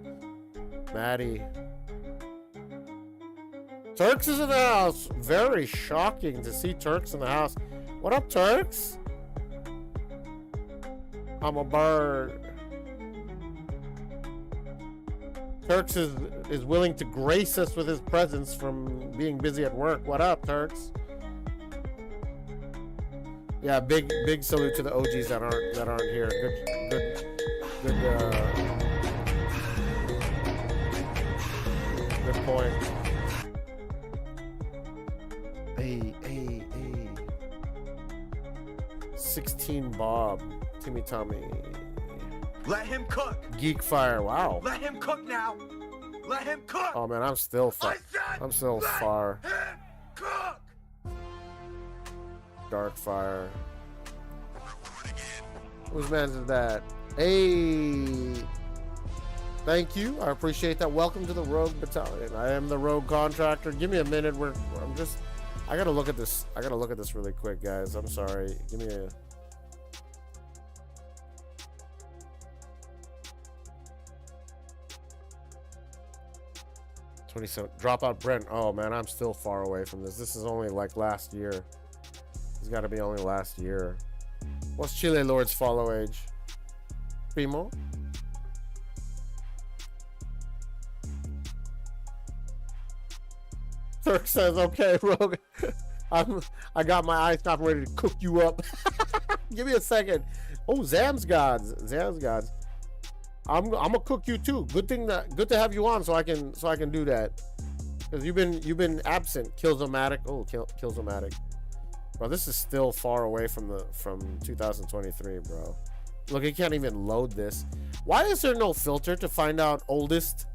Maddie. Turks is in the house. Very shocking to see Turks in the house. What up, Turks? I'm a bird. Turks is willing to grace us with his presence from being busy at work. What up, Turks? Yeah, big salute to the OGs that aren't here. Good point. Hey. 16 Bob, Timmy Tommy. Let him cook. Geek Fire, wow. Let him cook now. Let him cook. Oh man, I'm still far. I'm still far. Let him cook. Dark Fire. Whose man is that? Hey. Thank you. I appreciate that. Welcome to the Rogue Battalion. I am the Rogue Contractor. Give me a minute. I gotta look at this. I gotta look at this really quick, guys. I'm sorry. Give me a. Dropout Brent. Oh man, I'm still far away from this. This is only like last year. It's got to be only last year. What's Chile Lord's follow age? Primo. Turk says, "Okay, Rogue. I got my ice top ready to cook you up. Give me a second. Oh, Zam's Gods. I'm gonna cook you too. Good to have you on so I can do that. Because you've been absent. Killzomatic. Oh, Killzomatic. Bro, this is still far away from 2023, bro. Look, it can't even load this. Why is there no filter to find out oldest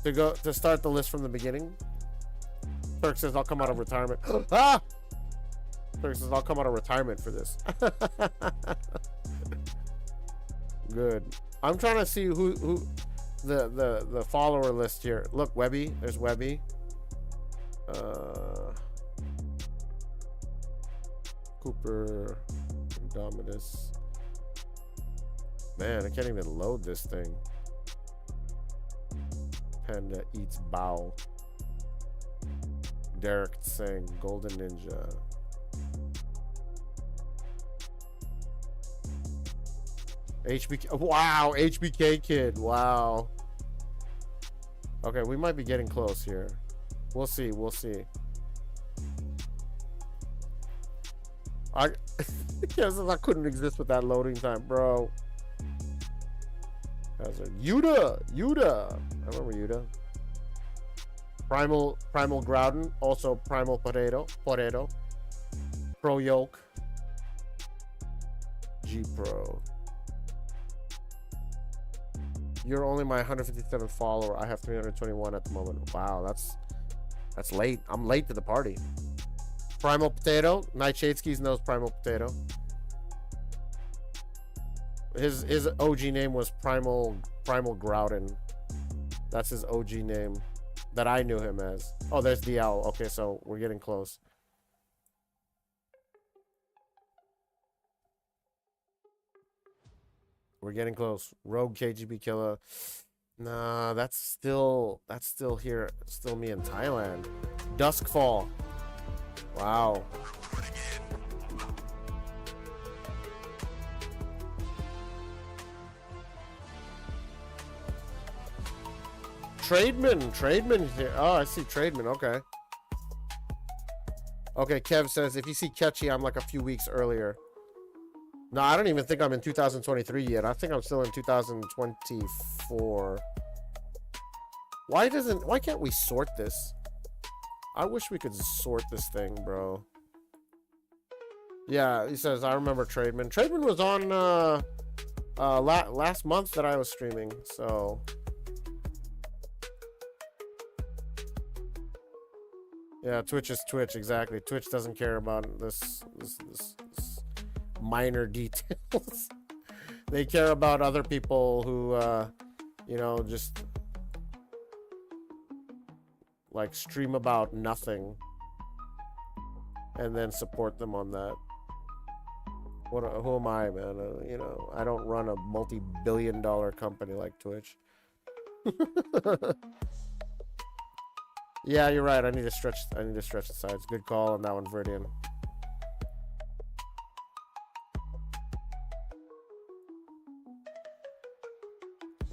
to start the list from the beginning? Turk says I'll come out of retirement. Ah! Turk says, I'll come out of retirement for this. Good. I'm trying to see who the follower list here. Look, Webby. There's Webby. Cooper, Indomitus. Man, I can't even load this thing. Panda eats bow. Derek Singh, Golden Ninja. HBK. Wow, HBK kid. Wow. Okay, we might be getting close here. We'll see. We'll see. I guess I couldn't exist with that loading time, bro. Yuda. I remember Yuda. Primal Groudon, also Primal Potato. Pro Yoke. G Pro. You're only my 157th follower. I have 321 at the moment. Wow, that's late. I'm late to the party. Primal Potato. Nightshadeskis knows Primal Potato. His OG name was Primal Groudon. That's his OG name that I knew him as. Oh, there's DL. Okay, so we're getting close. We're getting close. Rogue KGB Killer. Nah, that's still here. Still me in Thailand. Duskfall. Wow. Trademan here. Oh, I see Trademan. Okay. Okay, Kev says, if you see Catchy, I'm like a few weeks earlier. No, I don't even think I'm in 2023 yet. I think I'm still in 2024. Why can't we sort this? I wish we could sort this thing, bro. Yeah, he says, I remember Trademan. Trademan was on last month that I was streaming, so... Yeah, Twitch is Twitch, exactly. Twitch doesn't care about this minor details. They care about other people who, you know, just like stream about nothing and then support them on that. Who am I, man? You know, I don't run a multi-billion-dollar company like Twitch. Yeah, you're right. I need to stretch the sides. Good call on that one, Viridian.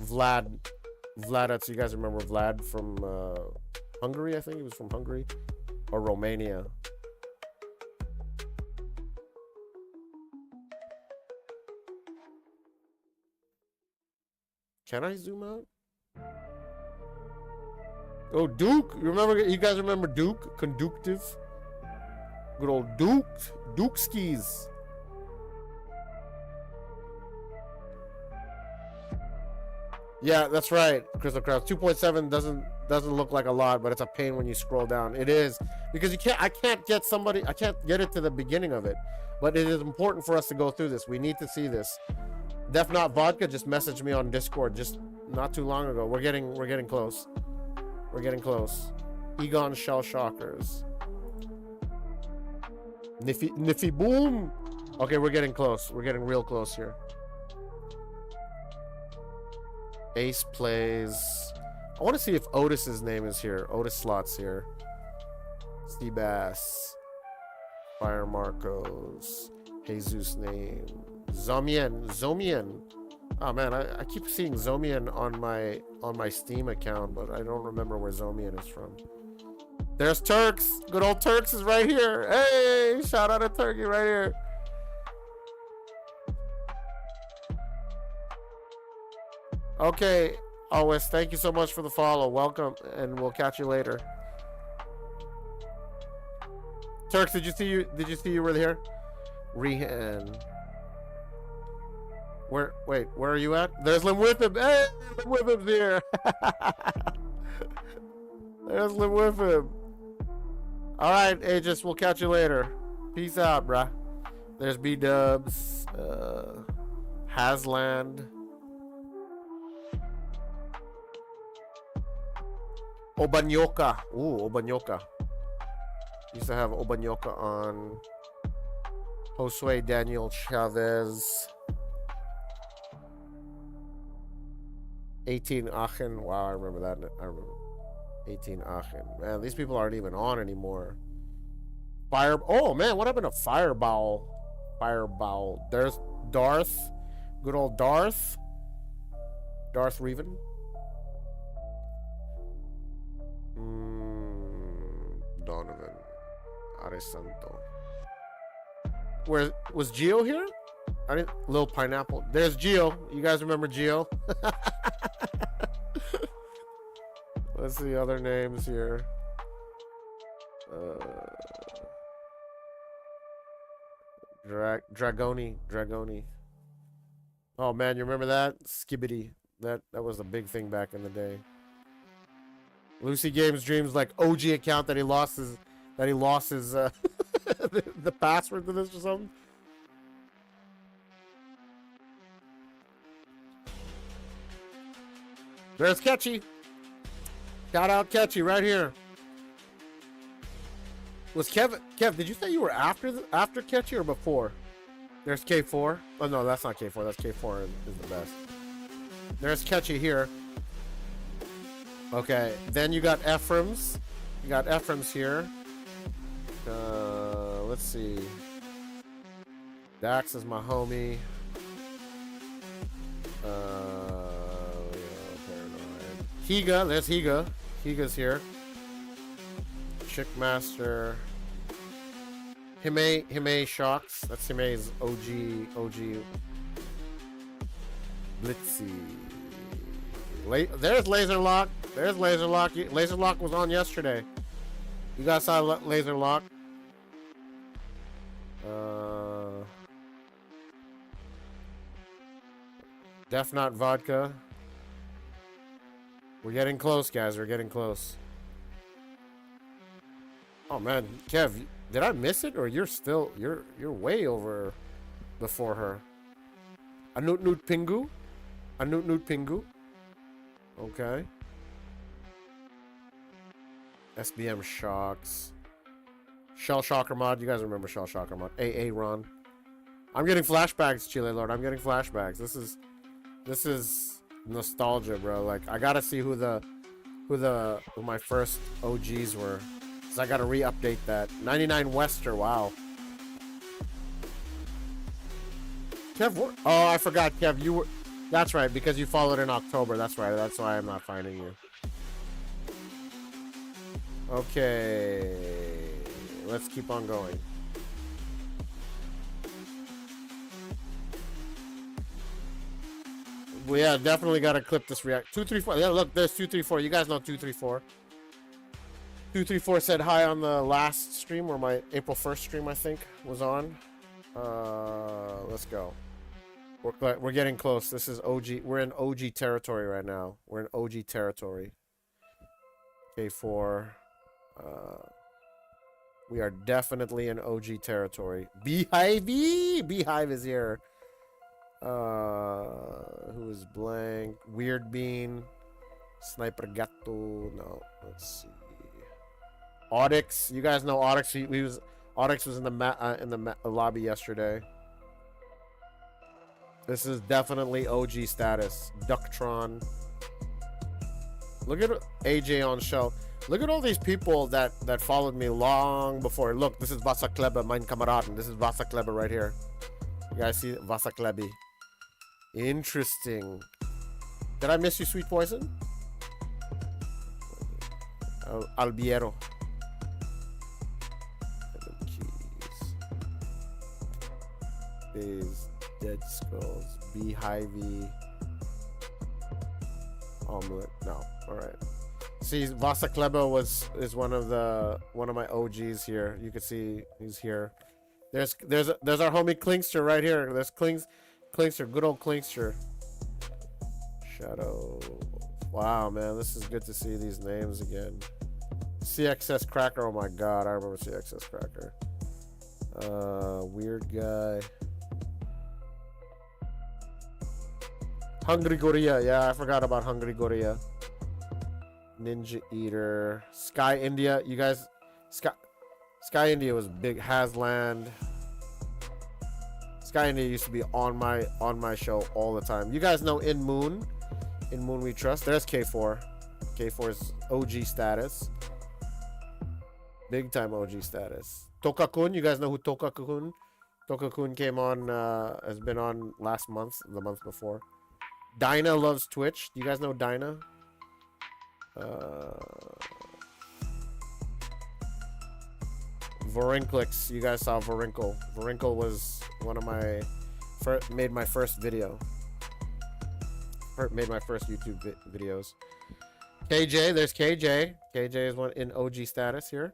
Vlad, that's, you guys remember Vlad from Hungary? I think he was from Hungary or Romania. Can I zoom out? Oh, Duke. You guys remember Duke? Conductive. Good old Duke skis. Yeah, that's right, Crystal Krabs. 2.7 doesn't look like a lot, but it's a pain when you scroll down. It is, because I can't get it to the beginning of it. But it is important for us to go through this. We need to see this. Def Not Vodka just messaged me on Discord just not too long ago. We're getting close. We're getting close. Egon Shell Shockers. Niffy Boom. Okay, we're getting close. We're getting real close here. Ace Plays. I want to see if Otis's name is here. Otis Slots here. Seabass. Fire Marcos. Jesus name. Zomian. Oh man, I keep seeing Zomian on my Steam account, but I don't remember where Zomian is from. There's Turks. Good old Turks is right here. Hey, shout out to Turkey right here. Okay, Always, thank you so much for the follow. Welcome, and we'll catch you later. Turks, did you see you were here? Rehan. Where are you at? There's Lim Witham. Hey, Lim Witham's here. There's Lim Witham. All right, Aegis, we'll catch you later. Peace. Peace out, bruh. There's B-Dubs. Hasland. Obanyoka. Ooh, Obanyoka. Used to have Obanyoka on. Josue Daniel Chavez. 18 Aachen. Wow, I remember that. I remember 18 Aachen. Man, these people aren't even on anymore. Oh man, what happened to Fireball? Fireball. There's Darth. Good old Darth. Darth Revan. Donovan. Aresanto. Where was Geo here? I didn't. Little Pineapple. There's Geo. You guys remember Geo? Let's see other names here. Dragoni. Oh man, you remember that? Skibbity. That was a big thing back in the day. Lucy Games Dreams, like OG account that he lost his the password to this or something. There's Ketchy. Shout out Ketchy right here. Was Kev, did you say you were after Ketchy or before? There's K4. Oh no, that's not K4. That's K4 is the best. There's Ketchy here. Okay, then you got Ephraim's. You got Ephraim's here. Let's see. Dax is my homie. Higa, there's Higa. Higa's here. Chickmaster. Hime Shocks. That's Hime's OG. Blitzy. There's Laserlock. There's Laserlock. Laserlock was on yesterday. You guys saw Laserlock. Def Not Vodka. We're getting close, guys. We're getting close. Oh man, Kev, did I miss it, or you're way over before her? Anut Pingu. Okay. SBM Shocks. Shell Shocker Mod. You guys remember Shell Shocker Mod? AA Ron. I'm getting flashbacks, Chile Lord. I'm getting flashbacks. This is nostalgia, bro. Like, I gotta see who my first OGs were. So I gotta re-update that. 99 Wester, wow. Kev, oh, I forgot, Kev. You were. That's right, because you followed in October. That's right. That's why I'm not finding you. Okay. Let's keep on going. Well, yeah, definitely got to clip this react. 234. Yeah, look, there's 234. You guys know 234. 234 said hi on the last stream, or my April 1st stream, I think, was on. Let's go. We're getting close. This is OG. We're in OG territory right now. We're in OG territory. K4. We are definitely in OG territory. Beehive is here. Who is blank? Weird Bean. Sniper Gato. No, let's see. Audix. You guys know Audix. Audix was in the lobby yesterday. This is definitely OG status. Ducktron. Look at AJ on show. Look at all these people that followed me long before. Look, this is Vasa Klebe, mein Kameraden. This is Vasa Klebe right here. You guys see Vasa Klebe? Interesting. Did I miss you, Sweet Poison? Albiero. Is Dead Skulls, Beehivey, Omelet. No, all right. See, Vasa Klebo is one of my OGs here. You can see he's here. There's our homie Klinkster right here. There's Klinkster, good old Klinkster. Shadow. Wow, man, this is good to see these names again. CXS Cracker. Oh my God, I remember CXS Cracker. Weird guy. Hungry Gorilla. Yeah, I forgot about Hungry Gorilla. Ninja Eater. Sky India. You guys. Sky India was big. Hasland. Sky India used to be on my show all the time. You guys know In Moon. In Moon We Trust. There's K4. K4's OG status. Big time OG status. Tokakun. You guys know who Tokakun? Tokakun came on, has been on last month, the month before. Dinah loves Twitch. Do you guys know Dinah? Vorinklix. You guys saw Vorinkle. Vorinkle was one of my made my first video. Made my first YouTube videos. KJ, there's KJ. KJ is one in OG status here.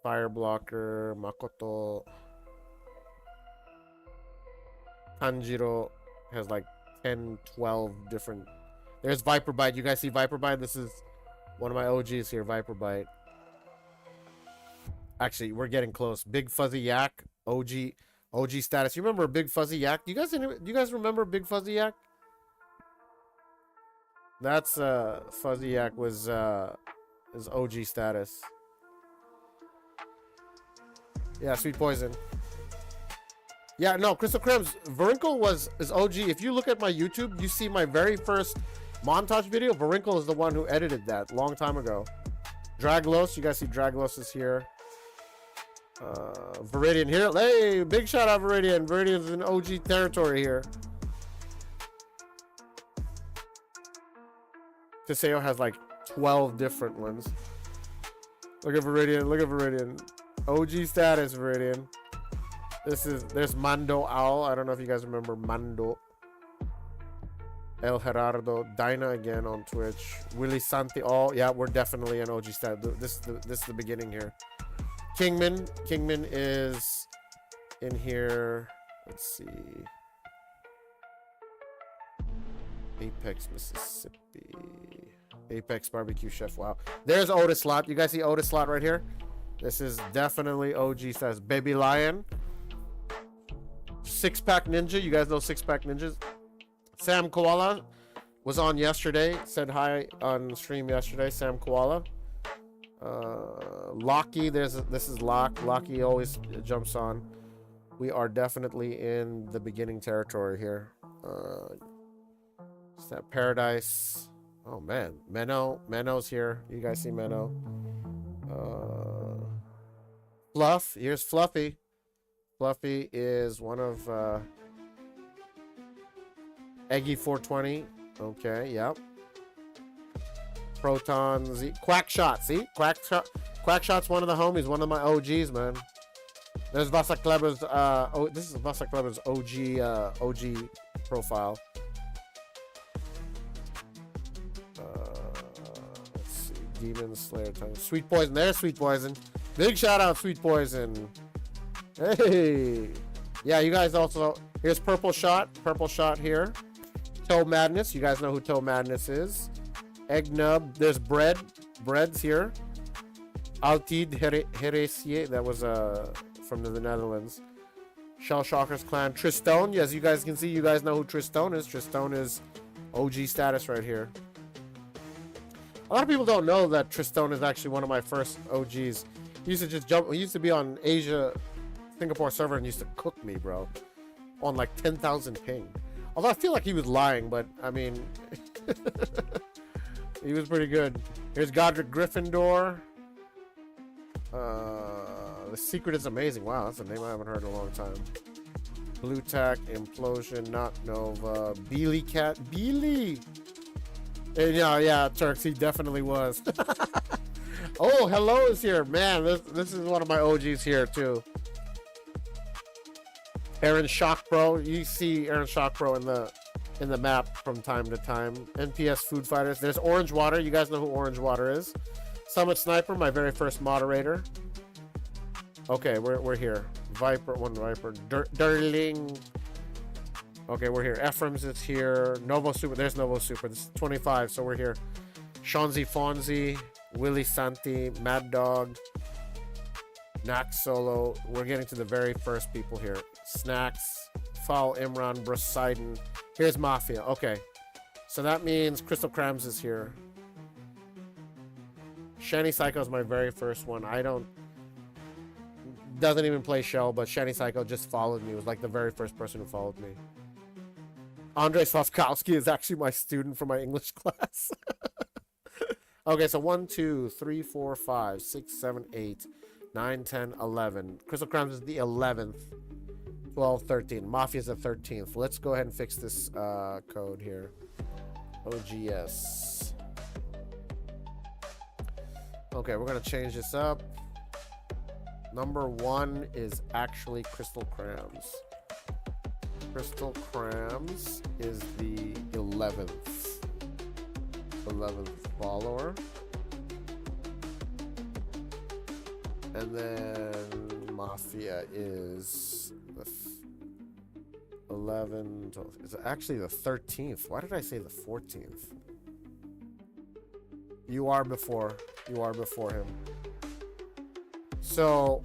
Fireblocker, Makoto. Tanjiro has like 10, 12 different. There's Viper Bite. You guys see Viper Bite? This is one of my OGs here, Viper Bite. Actually, we're getting close. Big Fuzzy Yak, OG status. You remember Big Fuzzy Yak? Do you guys remember Big Fuzzy Yak? That's Fuzzy Yak was his OG status. Yeah, Sweet Poison. Yeah, no, Crystal Krems. Vorinkle is OG. If you look at my YouTube, you see my very first montage video. Vorinkle is the one who edited that long time ago. Draglos, you guys see Draglos is here. Viridian here. Hey, big shout out Viridian. Viridian's in OG territory here. Tiseo has like 12 different ones. Look at Viridian. Look at Viridian. OG status, Viridian. There's Mando Owl. I don't know if you guys remember Mando. El Gerardo. Dinah again on Twitch. Willie Santi. Oh, yeah, we're definitely an OG status. This is the beginning here. Kingman. Kingman is in here. Let's see. Apex, Mississippi. Apex Barbecue Chef. Wow. There's Otis Slot. You guys see Otis Slot right here? This is definitely OG status. Baby Lion. Six Pack Ninja. You guys know Six Pack Ninjas? Sam Koala was on yesterday. Said hi on stream yesterday. Sam Koala. Locky. This is Lock. Locky always jumps on. We are definitely in the beginning territory here. Is that Paradise? Oh man, Menno's here. You guys see Menno? Fluff. Here's Fluffy. Fluffy is one of Eggy 420. Okay, yep. Proton Z. Quackshot. See? Quackshot's one of the homies, one of my OGs, man. There's Vasa Kleber's this is Vasa Kleber's OG profile. Let's see. Demon Slayer time. Sweet Poison. There's Sweet Poison. Big shout out Sweet Poison. Hey. Yeah, you guys also. Here's Purple Shot. Purple Shot here. Toe Madness. You guys know who Toe Madness is. Egg Nub. There's Bread. Bread's here. Altid Heresier. That was from the Netherlands. Shell Shockers Clan. Tristone. Yes, you guys can see. You guys know who Tristone is. Tristone is OG status right here. A lot of people don't know that Tristone is actually one of my first OGs. He used to just jump. He used to be on Singapore server and used to cook me, bro. On like 10,000 ping. Although I feel like he was lying, but I mean, he was pretty good. Here's Godric Gryffindor. The Secret is Amazing. Wow, that's a name I haven't heard in a long time. Blue Tack, Implosion, Not Nova, Beely Cat, Beely. Yeah, Turks, he definitely was. Oh, Hello is here, man. This is one of my OGs here too. Aaron Shock Pro. You see Aaron Shock Pro in the map from time to time. NPS Food Fighters. There's Orange Water. You guys know who Orange Water is. Summit Sniper, my very first moderator. Okay, we're here. Viper. Derling. Okay, we're here. Ephraim's is here. Novo Super. There's Novo Super. This is 25, so we're here. Shanzi Fonzie. Willie Santi. Mad Dog. Nax Solo. We're getting to the very first people here. Snacks, Foul, Imran, Poseidon. Here's Mafia. Okay. So that means Crystal Crams is here. Shani Psycho is my very first one. Doesn't even play Shell, but Shani Psycho just followed me. It was like the very first person who followed me. Andrei Slavkowski is actually my student from my English class. Okay, so 1, 2, 3, 4, 5, 6, 7, 8, 9, 10, 11. Crystal Crimes is the 11th. 12, 13. Mafia is the 13th. Let's go ahead and fix this code here. OGS. Okay, we're going to change this up. Number 1 is actually Crystal Crams. Crystal Crams is the 11th follower. And then Mafia is the 11th. It's actually the 13th. Why did I say the 14th? You are before him. So,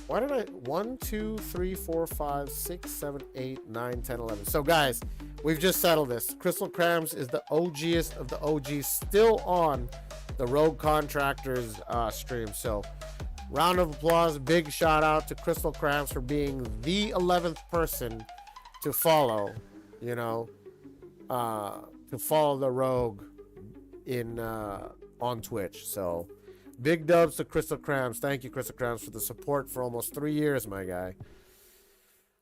why did I... 1, 2, 3, 4, 5, 6, 7, 8, 9, 10, 11. So, guys, we've just settled this. Crystal Crams is the OGest of the OGs, still on the Rogue Contractors stream. So, round of applause. Big shout out to Crystal Crams for being the 11th person to follow, you know, to follow the Rogue in on Twitch. So, big dubs to Crystal Crams. Thank you, Crystal Crams, for the support for almost 3 years, my guy.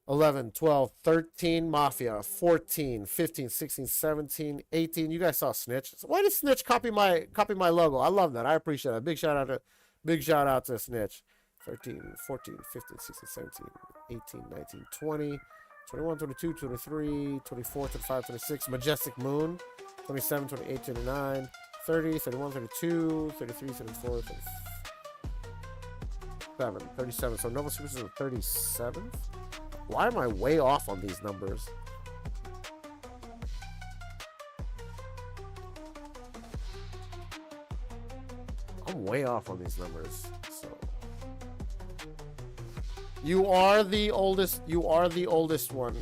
11, 12, 13, Mafia. 14, 15, 16, 17, 18. You guys saw Snitch. So why did Snitch copy my logo? I love that. I appreciate that. Big shout out to Snitch. 13, 14, 15, 16, 17, 18, 19, 20, 21, 22, 23, 24, 25, 26. Majestic Moon. 27, 28, 29. 30, 31, 32, 33, 34, 37. 37. So Nova Super is the 37th? Why am I way off on these numbers? I'm way off on these numbers. So you are the oldest one.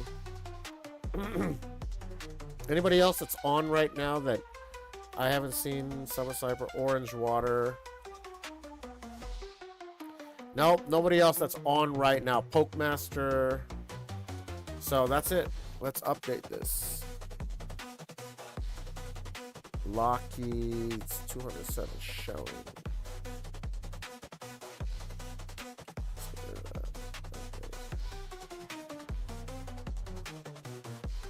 Anybody else that's on right now that I haven't seen? Summer Sniper, Orange Water. Nope, nobody else that's on right now. Pokemaster. So that's it. Let's update this. Lockheed's 207 showing.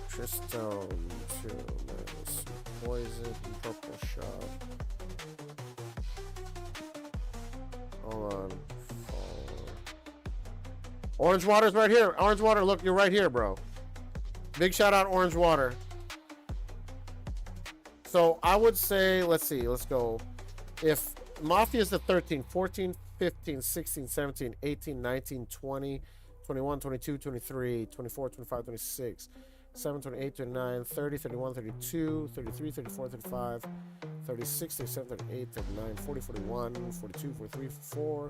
Tristone 2 minus Poison, Purple Shot. Hold on. Orange Water's right here. Orange Water, look, you're right here, bro. Big shout out, Orange Water. So I would say, let's see, let's go. If Mafia is the 13, 14, 15, 16, 17, 18, 19, 20, 21, 22, 23, 24, 25, 26, 7, 28, 29, 30, 31, 32, 33, 34, 35, 36, 37, 38, 39, 40, 41, 42, 43, 44,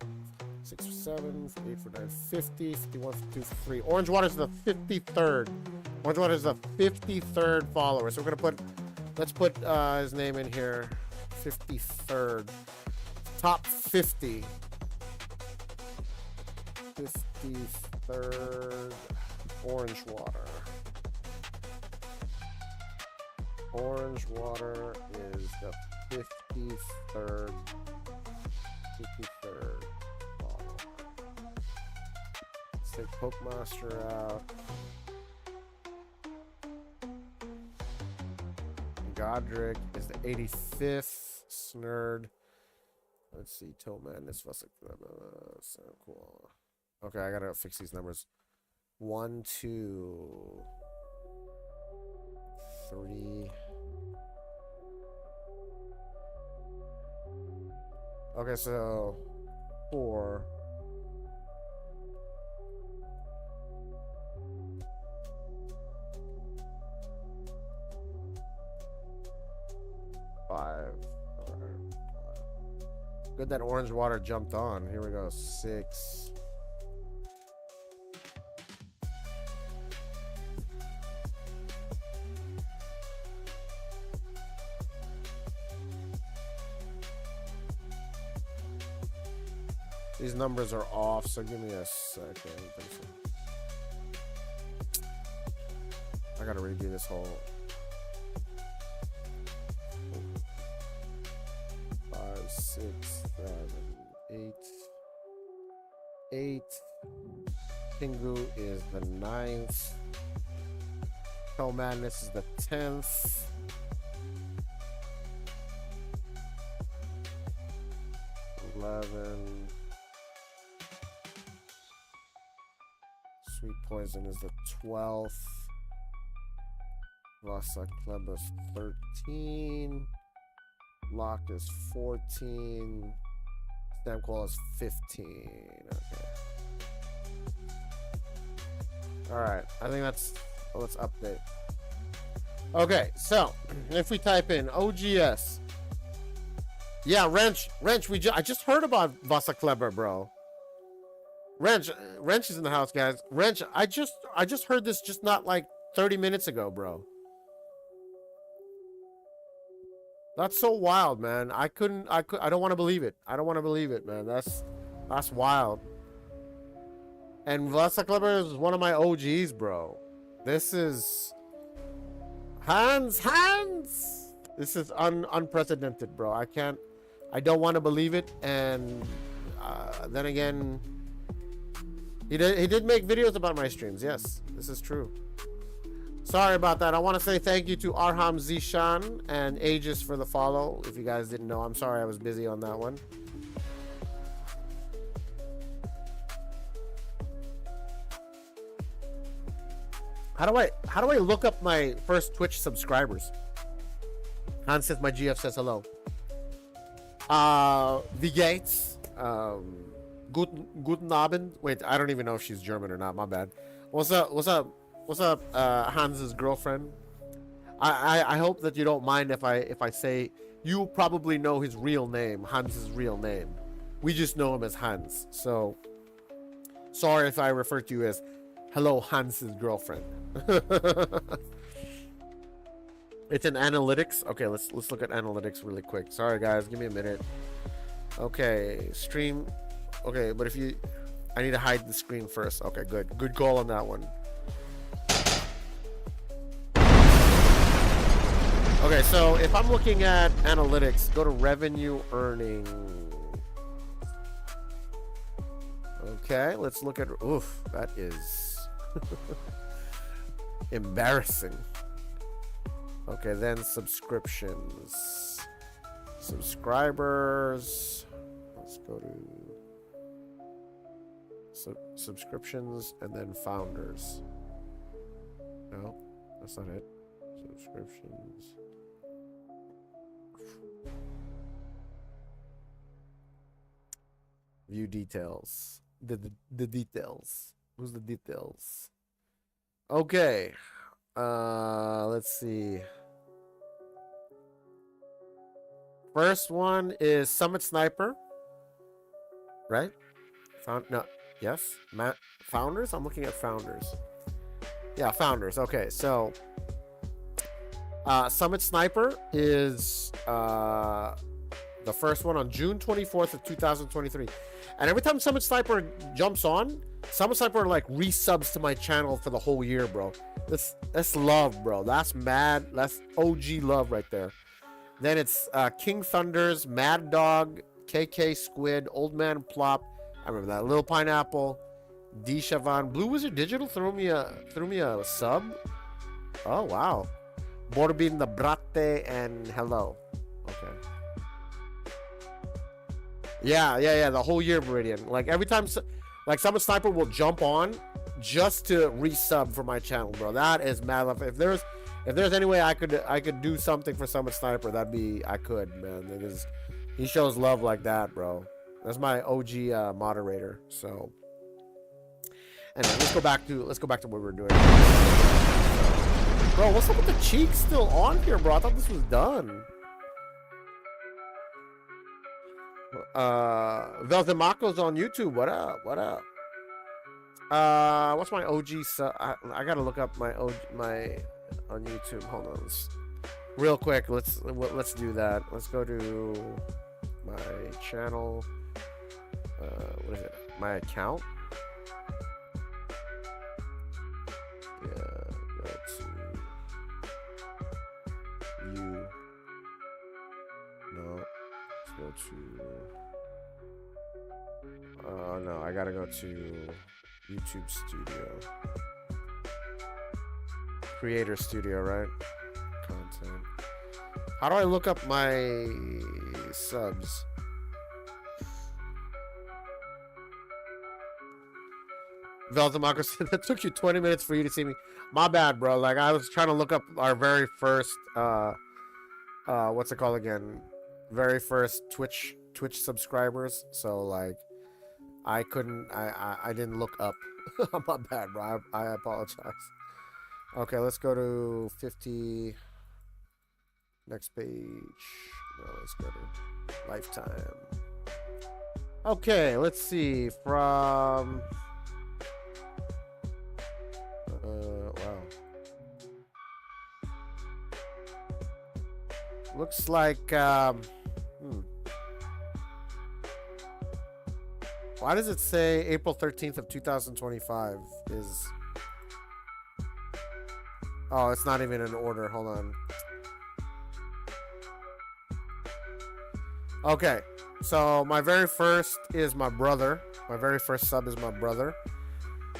6, 7, 48, 49, 50, 51, 52, 53. Orange Water is the 53rd. Orange Water is the 53rd follower. So we're going to let's put his name in here. 53rd. Top 50. 53rd. Orange Water. Orange Water is the 53rd. 53rd. Let's take Pokemaster out. Godric is the 85th. Snurd. Let's see. Toe Madness. So cool. Okay, I gotta fix these numbers. 1, 2, 3. Okay, so 4. 5. Good that orange water jumped on. Here we go. 6. These numbers are off, so give me a second. I gotta redo this whole. 5, 6, 7, 8. 8. Pingu is the 9th. Hell Madness is the 10th. Sweet Poison is the 12th. Vasa Club is 13. Lock is 14. Stamp Call is 15. Okay. Alright, I think that's. Let's update. Okay, so if we type in OGS. Yeah, Wrench, I just heard about Vasa Kleber, bro. Wrench is in the house, guys. Wrench, I just heard this just not like 30 minutes ago, bro. That's so wild, man. I don't want to believe it. I don't want to believe it, man. That's wild. And Vasa Kleber is one of my OGs, bro. This is Hans. This is unprecedented, bro. I don't want to believe it. And then again, he did make videos about my streams. Yes, this is true. Sorry about that. I want to say thank you to Arham Zishan and Aegis for the follow. If you guys didn't know, I'm sorry I was busy on that one. How do I look up my first Twitch subscribers? Hans says my GF says hello. The Gates. Guten Abend. Wait, I don't even know if she's German or not. My bad. What's up, Hans's girlfriend? I hope that you don't mind if I say you probably know his real name, Hans's real name. We just know him as Hans. So sorry if I refer to you as hello, Hans's girlfriend. It's in analytics. Okay, let's look at analytics really quick. Sorry guys, give me a minute. Okay, stream. Okay, but I need to hide the screen first. Okay, good call on that one. Okay, so if I'm looking at analytics, go to revenue earning. Okay, let's look at. Oof, that is embarrassing. Okay, then subscriptions, subscribers. Let's go to subscriptions and then founders. No, that's not it. Subscriptions. View details. The details. Who's the details? Okay. Let's see. First one is Summit Sniper. Right? Yes. Founders? I'm looking at founders. Yeah, founders. Okay, so Summit Sniper is the first one on June 24th of 2023. And every time Summit Sniper jumps on, Summit Sniper like resubs to my channel for the whole year, bro. That's love, bro. That's mad. That's OG love right there. Then it's King Thunders, Mad Dog, KK Squid, Old Man Plop. I remember that. Little Pineapple, D Shavan, Blue Wizard Digital threw me a sub. Oh wow. Borbin the Brate and hello. Okay. Yeah. The whole year, Meridian. Like every time, like Summit Sniper will jump on just to resub for my channel, bro. That is mad love. If there's any way I could do something for Summit Sniper, I could, man. Because he shows love like that, bro. That's my OG moderator. So, anyway, let's go back to what we were doing. Bro, what's up with the cheeks still on here, bro? I thought this was done. Veltemaco's on YouTube. What up? What up? What's my OG sub? I gotta look up my on YouTube. Hold on, real quick. Let's do that. Let's go to my channel. What is it? My account. Yeah, go to you. No, let's go to. No, I gotta go to YouTube Studio. Creator Studio, right? Content. How do I look up my subs? Veltamaco said that took you 20 minutes for you to see me. My bad, bro. Like, I was trying to look up our very first what's it called again? Very first Twitch subscribers. So like I didn't look up. My bad, bro. I apologize. Okay, let's go to 50. Next page. No, let's go to lifetime. Okay, let's see. From wow. Looks like why does it say April 13th of 2025 is... Oh, it's not even in order. Hold on. Okay. So my very first is my brother. My very first sub is my brother.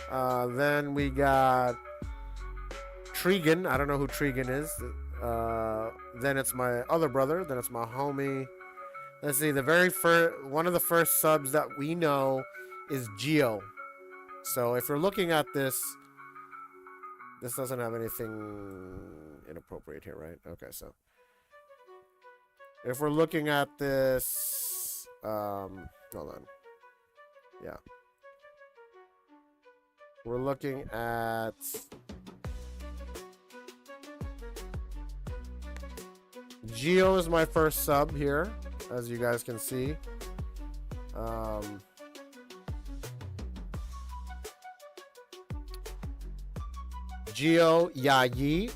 Then we got Tregan. I don't know who Tregan is. Then it's my other brother. Then it's my homie. Let's see. The very first, one of the first subs that we know is Geo. So if you're looking at this, this doesn't have anything inappropriate here, right? Okay, so if we're looking at this, hold on. Yeah. We're looking at Geo is my first sub here, as you guys can see. Geo Yayi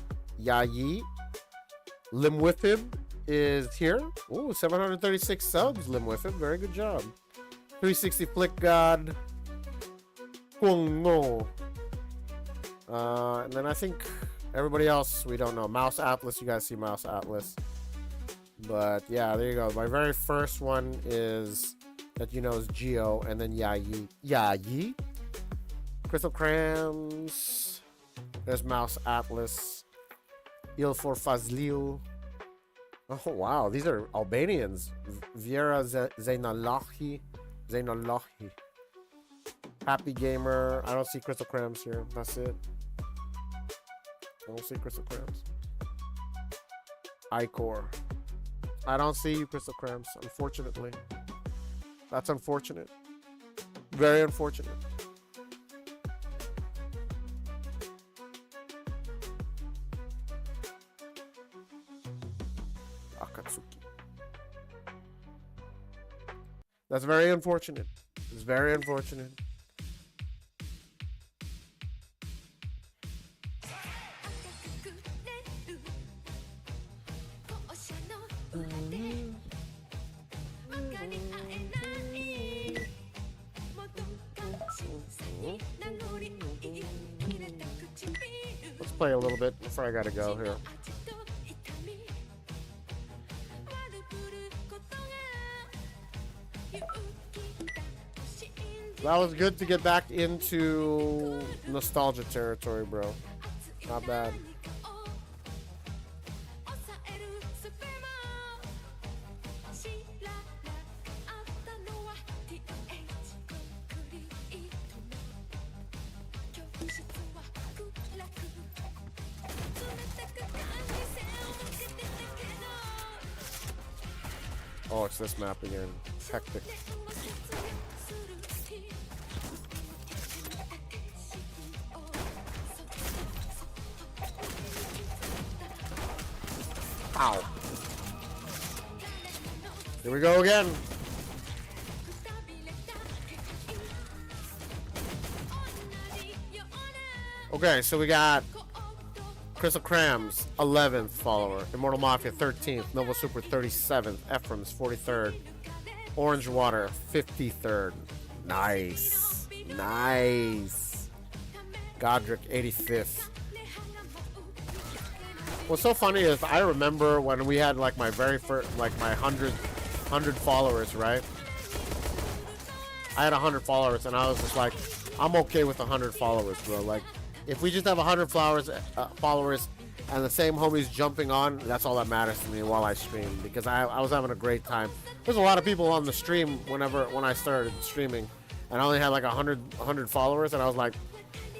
Limwithib is here. Ooh, 736 subs, Limwithib. Very good job. 360 Flick God. And then I think everybody else we don't know. Mouse Atlas, you guys see Mouse Atlas. But yeah, there you go. My very first one is that you know is Geo, and then Yayi. Crystal Crams. There's Mouse Atlas. Il for Fazlil. Oh wow, these are Albanians. Viera Zainalahi. Happy Gamer. I don't see Crystal Crams here. That's it. I don't see Crystal Crams. Icor. I don't see you, Crystal Crams, unfortunately. That's unfortunate. Very unfortunate. Akatsuki. That's very unfortunate. It's very unfortunate. Let's play a little bit before I gotta go here. That was good to get back into nostalgia territory, bro. Not bad. Oh, it's this map again. Hectic. Ow. Here we go again. Okay, so we got Crystal Crams, 11th follower. Immortal Mafia, 13th. Novo Super, 37th. Ephraim's, 43rd. Orange Water, 53rd. Nice. Nice. Godric, 85th. What's so funny is I remember when we had like my very first, like my 100 followers, right? I had 100 followers and I was just like, I'm okay with 100 followers, bro. Like, if we just have 100 followers and the same homies jumping on, that's all that matters to me while I stream, because I was having a great time. There's a lot of people on the stream when I started streaming, and I only had like 100 followers, and I was like,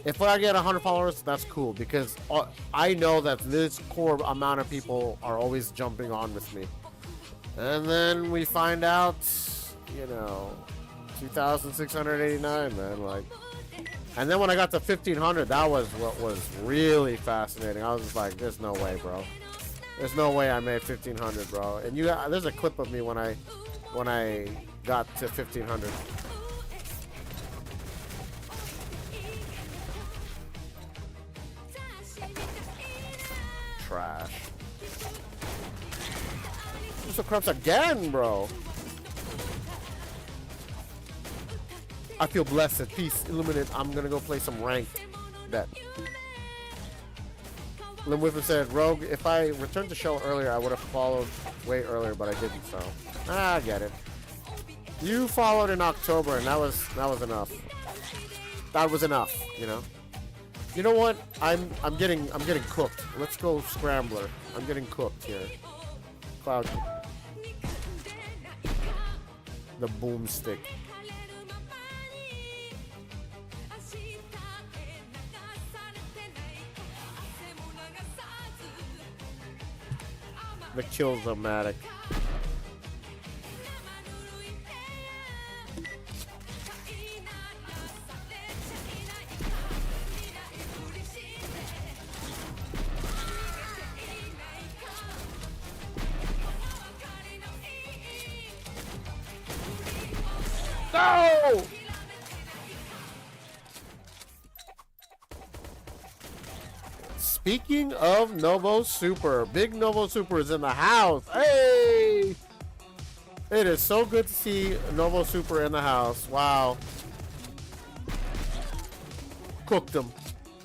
if I get 100 followers, that's cool, because I know that this core amount of people are always jumping on with me. And then we find out, you know, 2,689, man, like. And then when I got to 1,500, that was what was really fascinating. I was just like, there's no way, bro. There's no way I made 1,500, bro. And there's a clip of me when I got to 1,500. Trash. Crystal Crumbs again, bro. I feel blessed. Peace, Illuminate. I'm gonna go play some ranked. Bet. Lim Whipper said, Rogue, if I returned the show earlier, I would have followed way earlier, but I didn't, so. I get it. You followed in October, and that was enough. That was enough, you know? You know what? I'm getting cooked. Let's go Scrambler. I'm getting cooked here. Cloud. The boomstick. The Kill-O-Matic. No! Speaking of Novo Super, Big Novo Super is in the house. Hey! It is so good to see Novo Super in the house. Wow. Cooked them.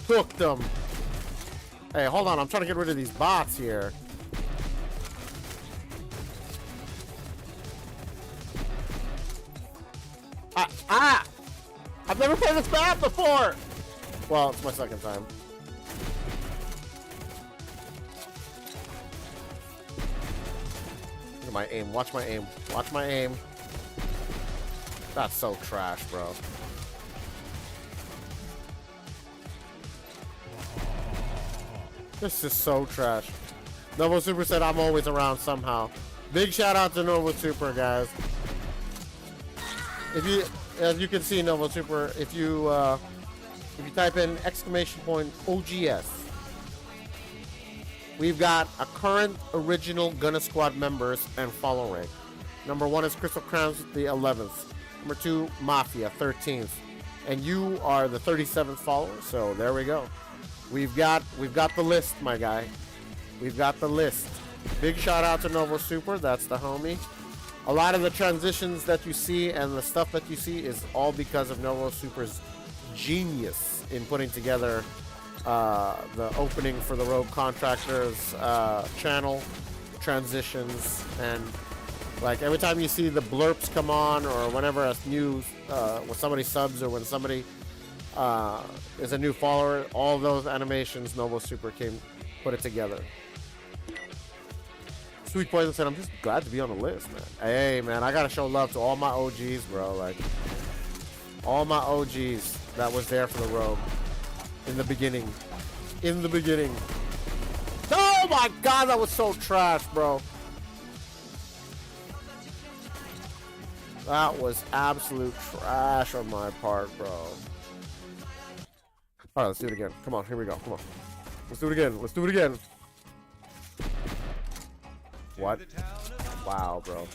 Cooked them. Hey, hold on. I'm trying to get rid of these bots here. I've never played this map before! Well, it's my second time. Look at my aim. Watch my aim. Watch my aim. That's so trash, bro. This is so trash. Novo Super said I'm always around somehow. Big shout out to Novo Super, guys. If you, as you can see, Novo Super, if you type in !OGS, we've got a current original Gunna Squad members and follow rank. Number 1 is Crystal Crowns with the 11th. Number 2, Mafia, 13th. And you are the 37th follower, so there we go. We've got the list, my guy. We've got the list. Big shout out to Novo Super, that's the homie. A lot of the transitions that you see and the stuff that you see is all because of Novo Super's genius in putting together the opening for the Rogue Contractors channel, transitions, and like every time you see the blurps come on, or whenever a new when somebody subs, or when somebody is a new follower, all those animations Novo Super put it together. Sweet Poison said, I'm just glad to be on the list, man. Hey, man, I gotta show love to all my OGs, bro. Like, all my OGs that was there for the Rogue in the beginning. In the beginning. Oh my god, that was so trash, bro. That was absolute trash on my part, bro. Alright, let's do it again. Come on, here we go. Come on. Let's do it again. Let's do it again. What? Wow, bro.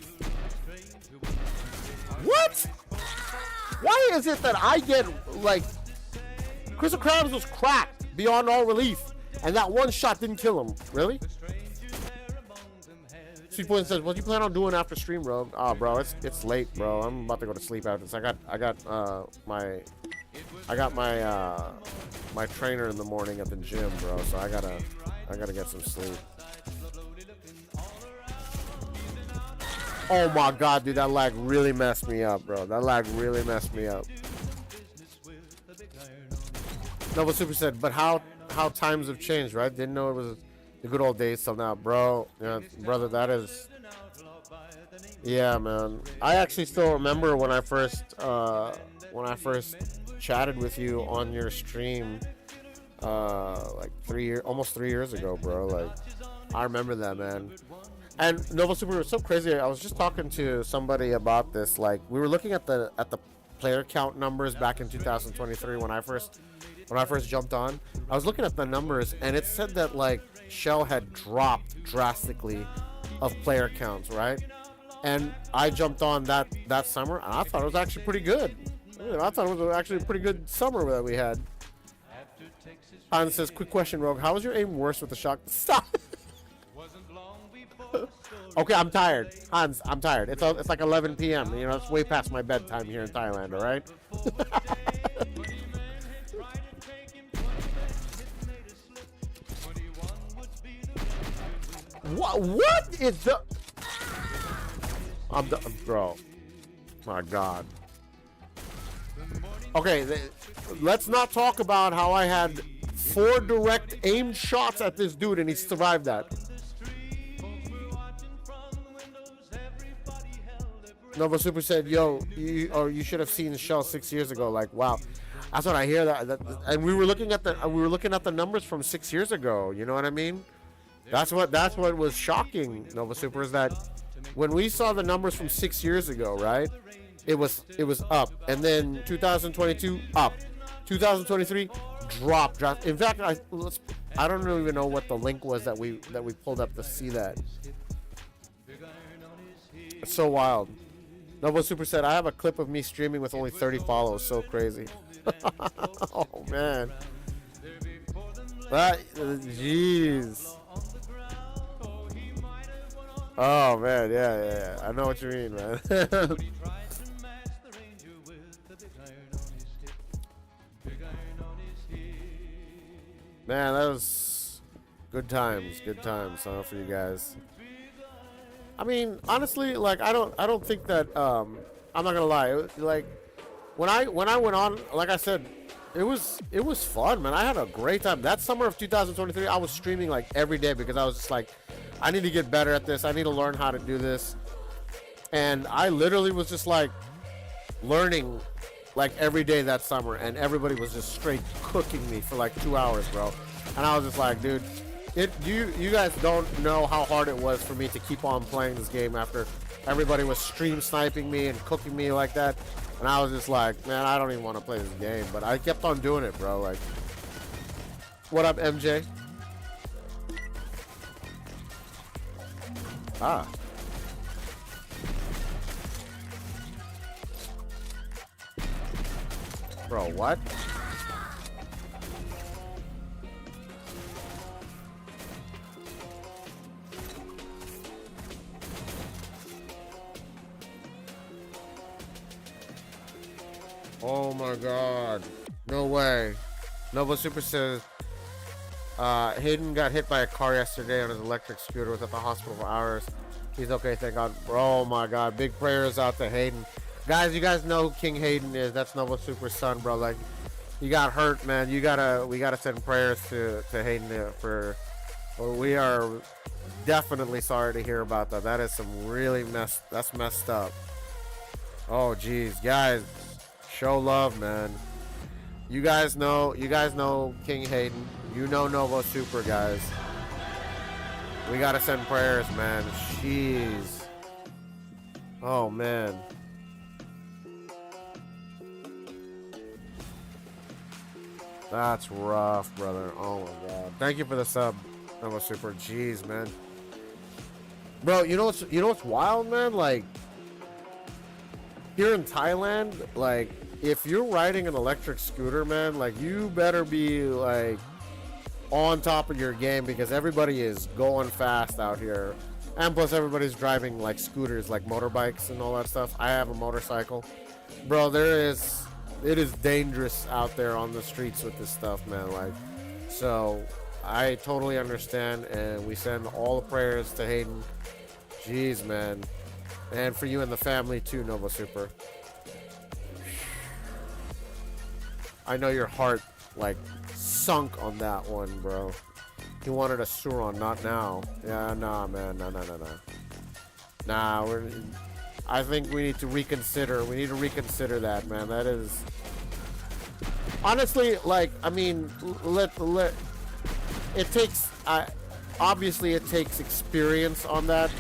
What? Why is it that I get, like, Crystal Crowns was cracked, beyond all relief. And that one shot didn't kill him. Really? Sweet Point says, "What do you plan on doing after stream, bro?" Oh, bro, it's late, bro. I'm about to go to sleep after this. I got my trainer in the morning at the gym, bro. So I gotta get some sleep. Oh my god, dude, that lag really messed me up, bro. That lag really messed me up. Nova Super said, "But how times have changed, right? Didn't know it was the good old days till now, bro." Yeah, brother, that is. Yeah, man. I actually still remember when I first chatted with you on your stream, like almost 3 years ago, bro. Like, I remember that, man. And Nova Super was so crazy. I was just talking to somebody about this. Like, we were looking at the player count numbers back in 2023 when I first jumped on. I was looking at the numbers, and it said that like Shell had dropped drastically of player counts, right? And I jumped on that summer, and I thought it was actually pretty good. I thought it was actually a pretty good summer that we had. Hans says, "Quick question, Rogue. How was your aim worse with the shock?" Stop. Okay, I'm tired. Hans, I'm tired. It's like 11 p.m. You know, it's way past my bedtime here in Thailand, all right? What is the... I'm done, bro. My God. Okay, let's not talk about how I had 4 direct aimed shots at this dude and he survived that. Nova Super said, "Yo, you should have seen Shell 6 years ago." Like, wow, that's what I hear. And we were looking at the numbers from 6 years ago. You know what I mean? That's what was shocking, Nova Super, is that when we saw the numbers from 6 years ago, right? It was up, and then 2022 up, 2023 drop. In fact, I don't even know what the link was that we pulled up to see that. It's so wild. Nova Super said, "I have a clip of me streaming with only 30 follows." So crazy. Oh man. Jeez. Oh man, yeah. I know what you mean, man. Man, that was good times for you guys. I mean, honestly, like I don't think that I'm not gonna lie. Like when I went on, like I said, it was fun, man. I had a great time. That summer of 2023, I was streaming like every day because I was just like, I need to get better at this. I need to learn how to do this. And I literally was just like learning like every day that summer, and everybody was just straight cooking me for like 2 hours, bro. And I was just like, dude, you guys don't know how hard it was for me to keep on playing this game after everybody was stream sniping me and cooking me like that. And I was just like, man, I don't even want to play this game. But I kept on doing it, bro. Like, what up, MJ? Ah. Bro, what? Oh my god. No way. Nova Super says, Hayden got hit by a car yesterday on his electric scooter, was at the hospital for hours. He's okay, thank God. Oh my god. Big prayers out to Hayden. Guys, you guys know who King Hayden is. That's Nova Super's son, bro. Like, he got hurt, man. We gotta send prayers to Hayden we are definitely sorry to hear about that. That is some really that's messed up. Oh geez, guys. Show love, man. You guys know King Hayden. You know Nova Super, guys. We gotta send prayers, man. Jeez. Oh man. That's rough, brother. Oh my god. Thank you for the sub, Nova Super. Jeez, man. Bro, you know what's wild, man? Like, here in Thailand, like, if you're riding an electric scooter, man, like, you better be, like, on top of your game because everybody is going fast out here. And plus everybody's driving like scooters, like motorbikes and all that stuff. I have a motorcycle. Bro, it is dangerous out there on the streets with this stuff, man. Like, so I totally understand, and we send all the prayers to Hayden. Jeez, man. And for you and the family too, Nova Super. I know your heart, like, sunk on that one, bro. He wanted a Suron, not now. Yeah, nah, man. Nah. Nah, I think we need to reconsider. We need to reconsider that, man. That is... Honestly, like, I mean, it takes... obviously, it takes experience on that,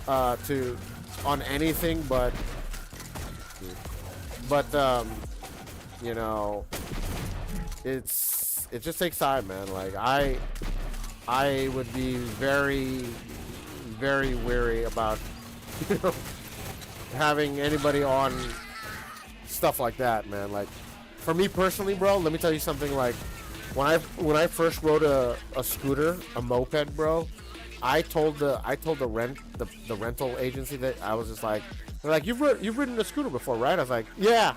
on anything, but... you know, it just takes time, man. Like, I would be very, very wary about, you know, having anybody on stuff like that, man. Like, for me personally, bro, let me tell you something. Like, when I first rode a scooter, a moped, bro, I told the rental agency that I was just like, they're like, you've ridden a scooter before, right? I was like, yeah.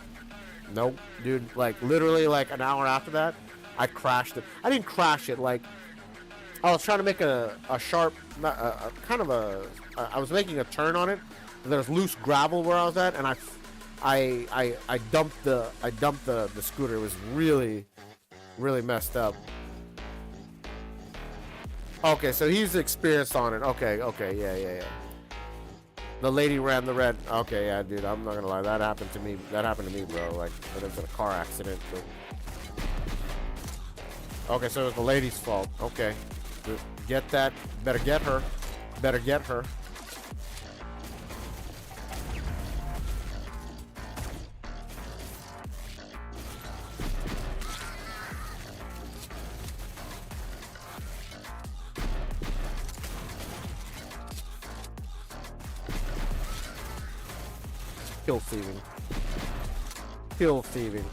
Nope, dude. Like, literally, like an hour after that, I crashed it. I didn't crash it. Like, I was trying to make a sharp, I was making a turn on it, and there was loose gravel where I was at, and I dumped the scooter. It was really, really messed up. Okay, so he's experienced on it. Okay, yeah. The lady ran the red. Okay, yeah, dude. I'm not gonna lie. That happened to me. That happened to me, bro. Like, it was a car accident. But... Okay, so it was the lady's fault. Okay, get that. Better get her. Better get her. Kill thieving. Kill thieving.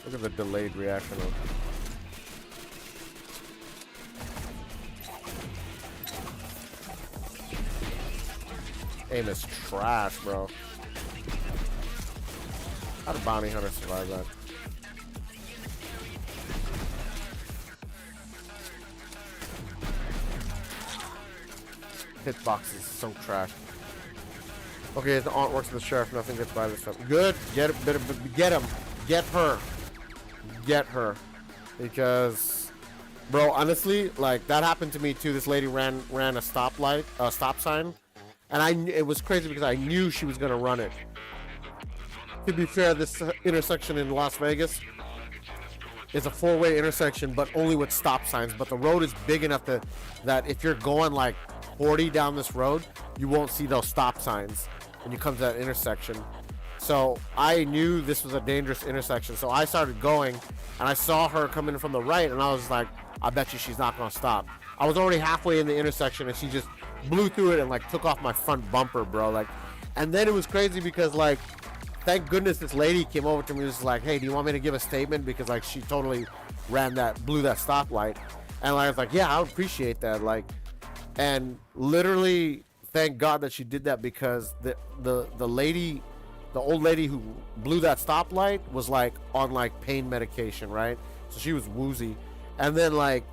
Look at the delayed reaction of... Aim is trash, bro. How did Bounty Hunter survive that? Hitbox is so trash. Okay, the aunt works for the sheriff. Nothing gets by this time. Good. Get it. Better get him. Get her. Get her. Because, bro, honestly, like, that happened to me too. This lady ran a stop sign, and it was crazy because I knew she was gonna run it. To be fair, this intersection in Las Vegas is a four-way intersection, but only with stop signs. But the road is big enough that if you're going like 40 down this road, you won't see those stop signs when you come to that intersection. So I knew this was a dangerous intersection, so I started going, and I saw her coming from the right, and I was like, I bet you she's not gonna stop. I was already halfway in the intersection, and she just blew through it and like took off my front bumper, bro. Like, and then it was crazy because, like, thank goodness this lady came over to me and was like, hey, do you want me to give a statement? Because, like, she totally blew that stoplight. And I was like, yeah, I would appreciate that. Like, and literally, thank God that she did that, because the old lady who blew that stoplight was like on like pain medication, right? So she was woozy. And then, like,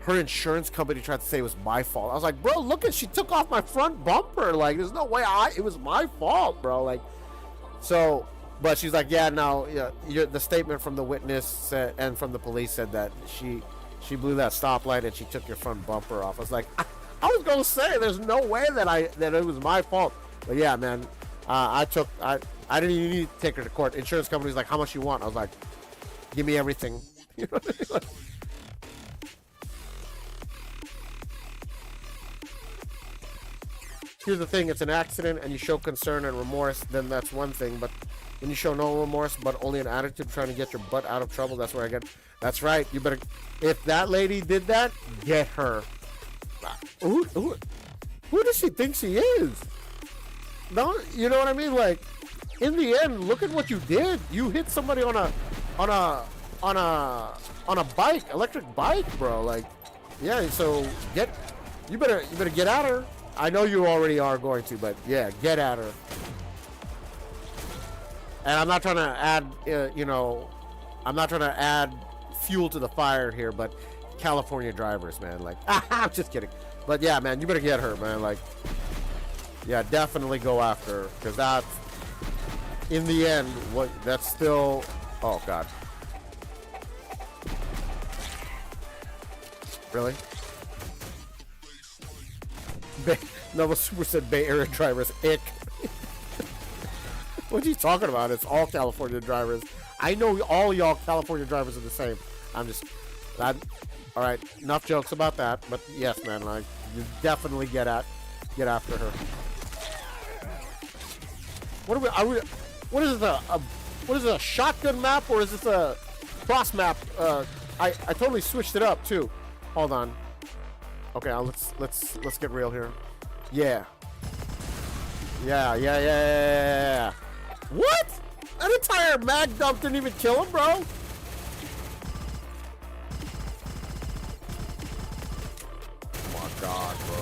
her insurance company tried to say it was my fault. I was like, bro, look she took off my front bumper. Like, there's no way it was my fault, bro. Like, so, but she's like, yeah, no, yeah, the statement from the witness said, and from the police said that she blew that stoplight and she took your front bumper off. I was like, I was gonna say there's no way that it was my fault. But yeah, man, I didn't even need to take her to court. Insurance company's like, how much you want? I was like, give me everything. You know what I mean? Here's the thing, it's an accident and you show concern and remorse, then that's one thing. But when you show no remorse but only an attitude trying to get your butt out of trouble, that's where I get... That's right, you better... If that lady did that, get her. Who does she think she is? No, you know what I mean? Like, in the end, look at what you did. You hit somebody on a on a on a on a bike, electric bike, bro. Like, yeah. So you better get at her. I know you already are going to, but yeah, get at her. And I'm not trying to add, I'm not trying to add fuel to the fire here, but California drivers, man, like, I'm just kidding. But yeah, man, you better get her, man. Like, yeah, definitely go after her, because that's, in the end, that's still, oh God. Really? Nova Super said Bay Area drivers, ick. What are you talking about? It's all California drivers. I know all y'all California drivers are the same. All right, enough jokes about that. But yes, man, like, you definitely get after her. What is this, what is it, a shotgun map, or is this a cross map? I totally switched it up too. Hold on. Okay, let's get real here. Yeah. Yeah. What? An entire mag dump didn't even kill him, bro. Oh my God, bro.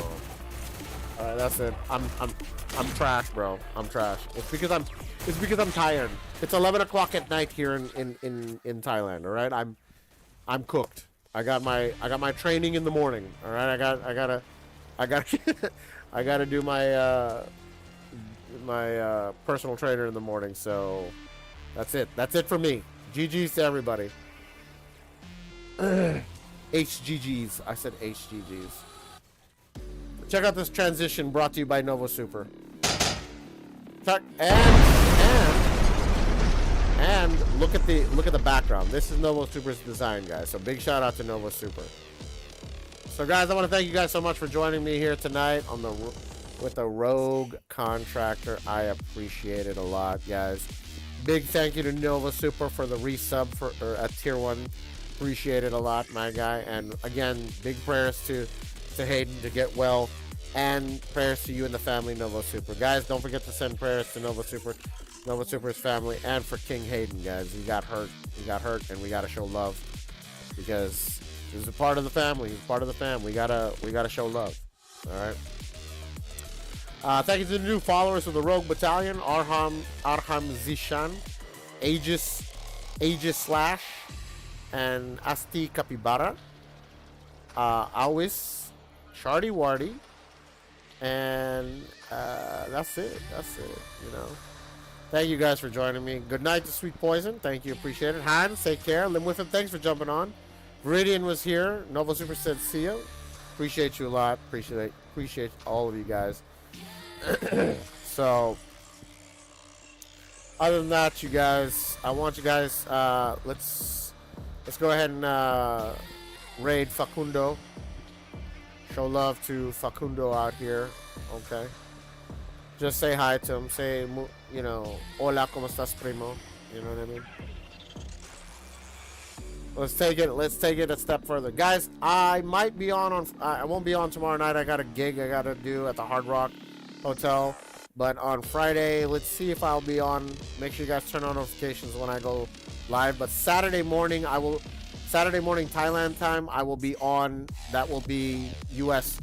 All right, that's it. I'm trash, bro. I'm trash. It's because I'm tired. It's 11 o'clock at night here in Thailand. All right, I'm cooked. I got my training in the morning. All right, I gotta do my my personal trainer in the morning. So that's it for me. GG's to everybody. HGG's. I said HGG's. Check out this transition brought to you by Nova Super. Check and look at the background. This is Nova Super's design, guys. So big shout out to Nova Super. So guys, I want to thank you guys so much for joining me here tonight on with the Rogue Contractor. I appreciate it a lot, guys. Big thank you to Nova Super for the resub at tier 1. Appreciate it a lot, my guy. And again, big prayers to Hayden to get well, and prayers to you and the family, Nova Super. Guys, don't forget to send prayers to Nova Super's family, and for King Hayden, guys. He got hurt, and we gotta show love, because he's a part of the family. He's part of the family. We gotta show love. All right. Thank you to the new followers of the Rogue Battalion: Arham Zishan, Aegis Slash, and Asti Capybara, Awis, Shardy Wardy, and that's it. Thank you guys for joining me. Good night to Sweet Poison. Thank you, appreciate it. Hans, take care. Lim with him, thanks for jumping on. Viridian was here. Nova Super said see you. Appreciate you a lot. Appreciate all of you guys. So, other than that, you guys, I want you guys, let's go ahead and raid Facundo. Show love to Facundo out here, okay? Just say hi to him. Say, hola, ¿cómo estás, primo? You know what I mean? Let's take it a step further, guys. I might be on I won't be on tomorrow night. I got a gig I gotta do at the Hard Rock Hotel, but on Friday, let's see if I'll be on. Make sure you guys turn on notifications when I go live. But Saturday morning Thailand time, I will be on. That will be US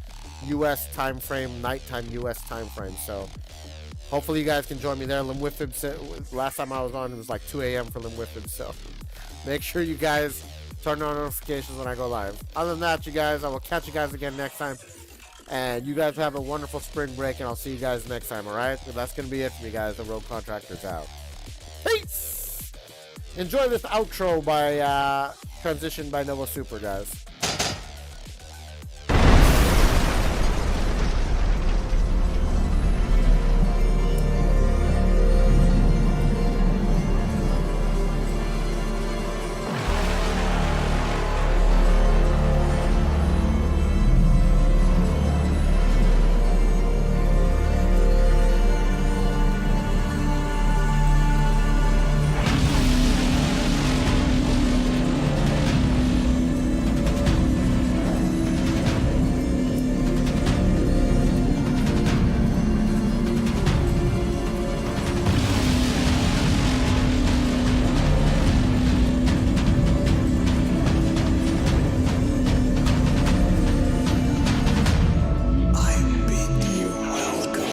time frame, nighttime US time frame. So hopefully you guys can join me there. Lim Whiffib, last time I was on, it was like 2 a.m. for Lim Whiffib. So make sure you guys turn on notifications when I go live. Other than that, you guys, I will catch you guys again next time. And you guys have a wonderful spring break, and I'll see you guys next time, alright? That's going to be it for me, guys. The Rogue Contractor's out. Peace! Enjoy this outro by Transition by Nova Super, guys.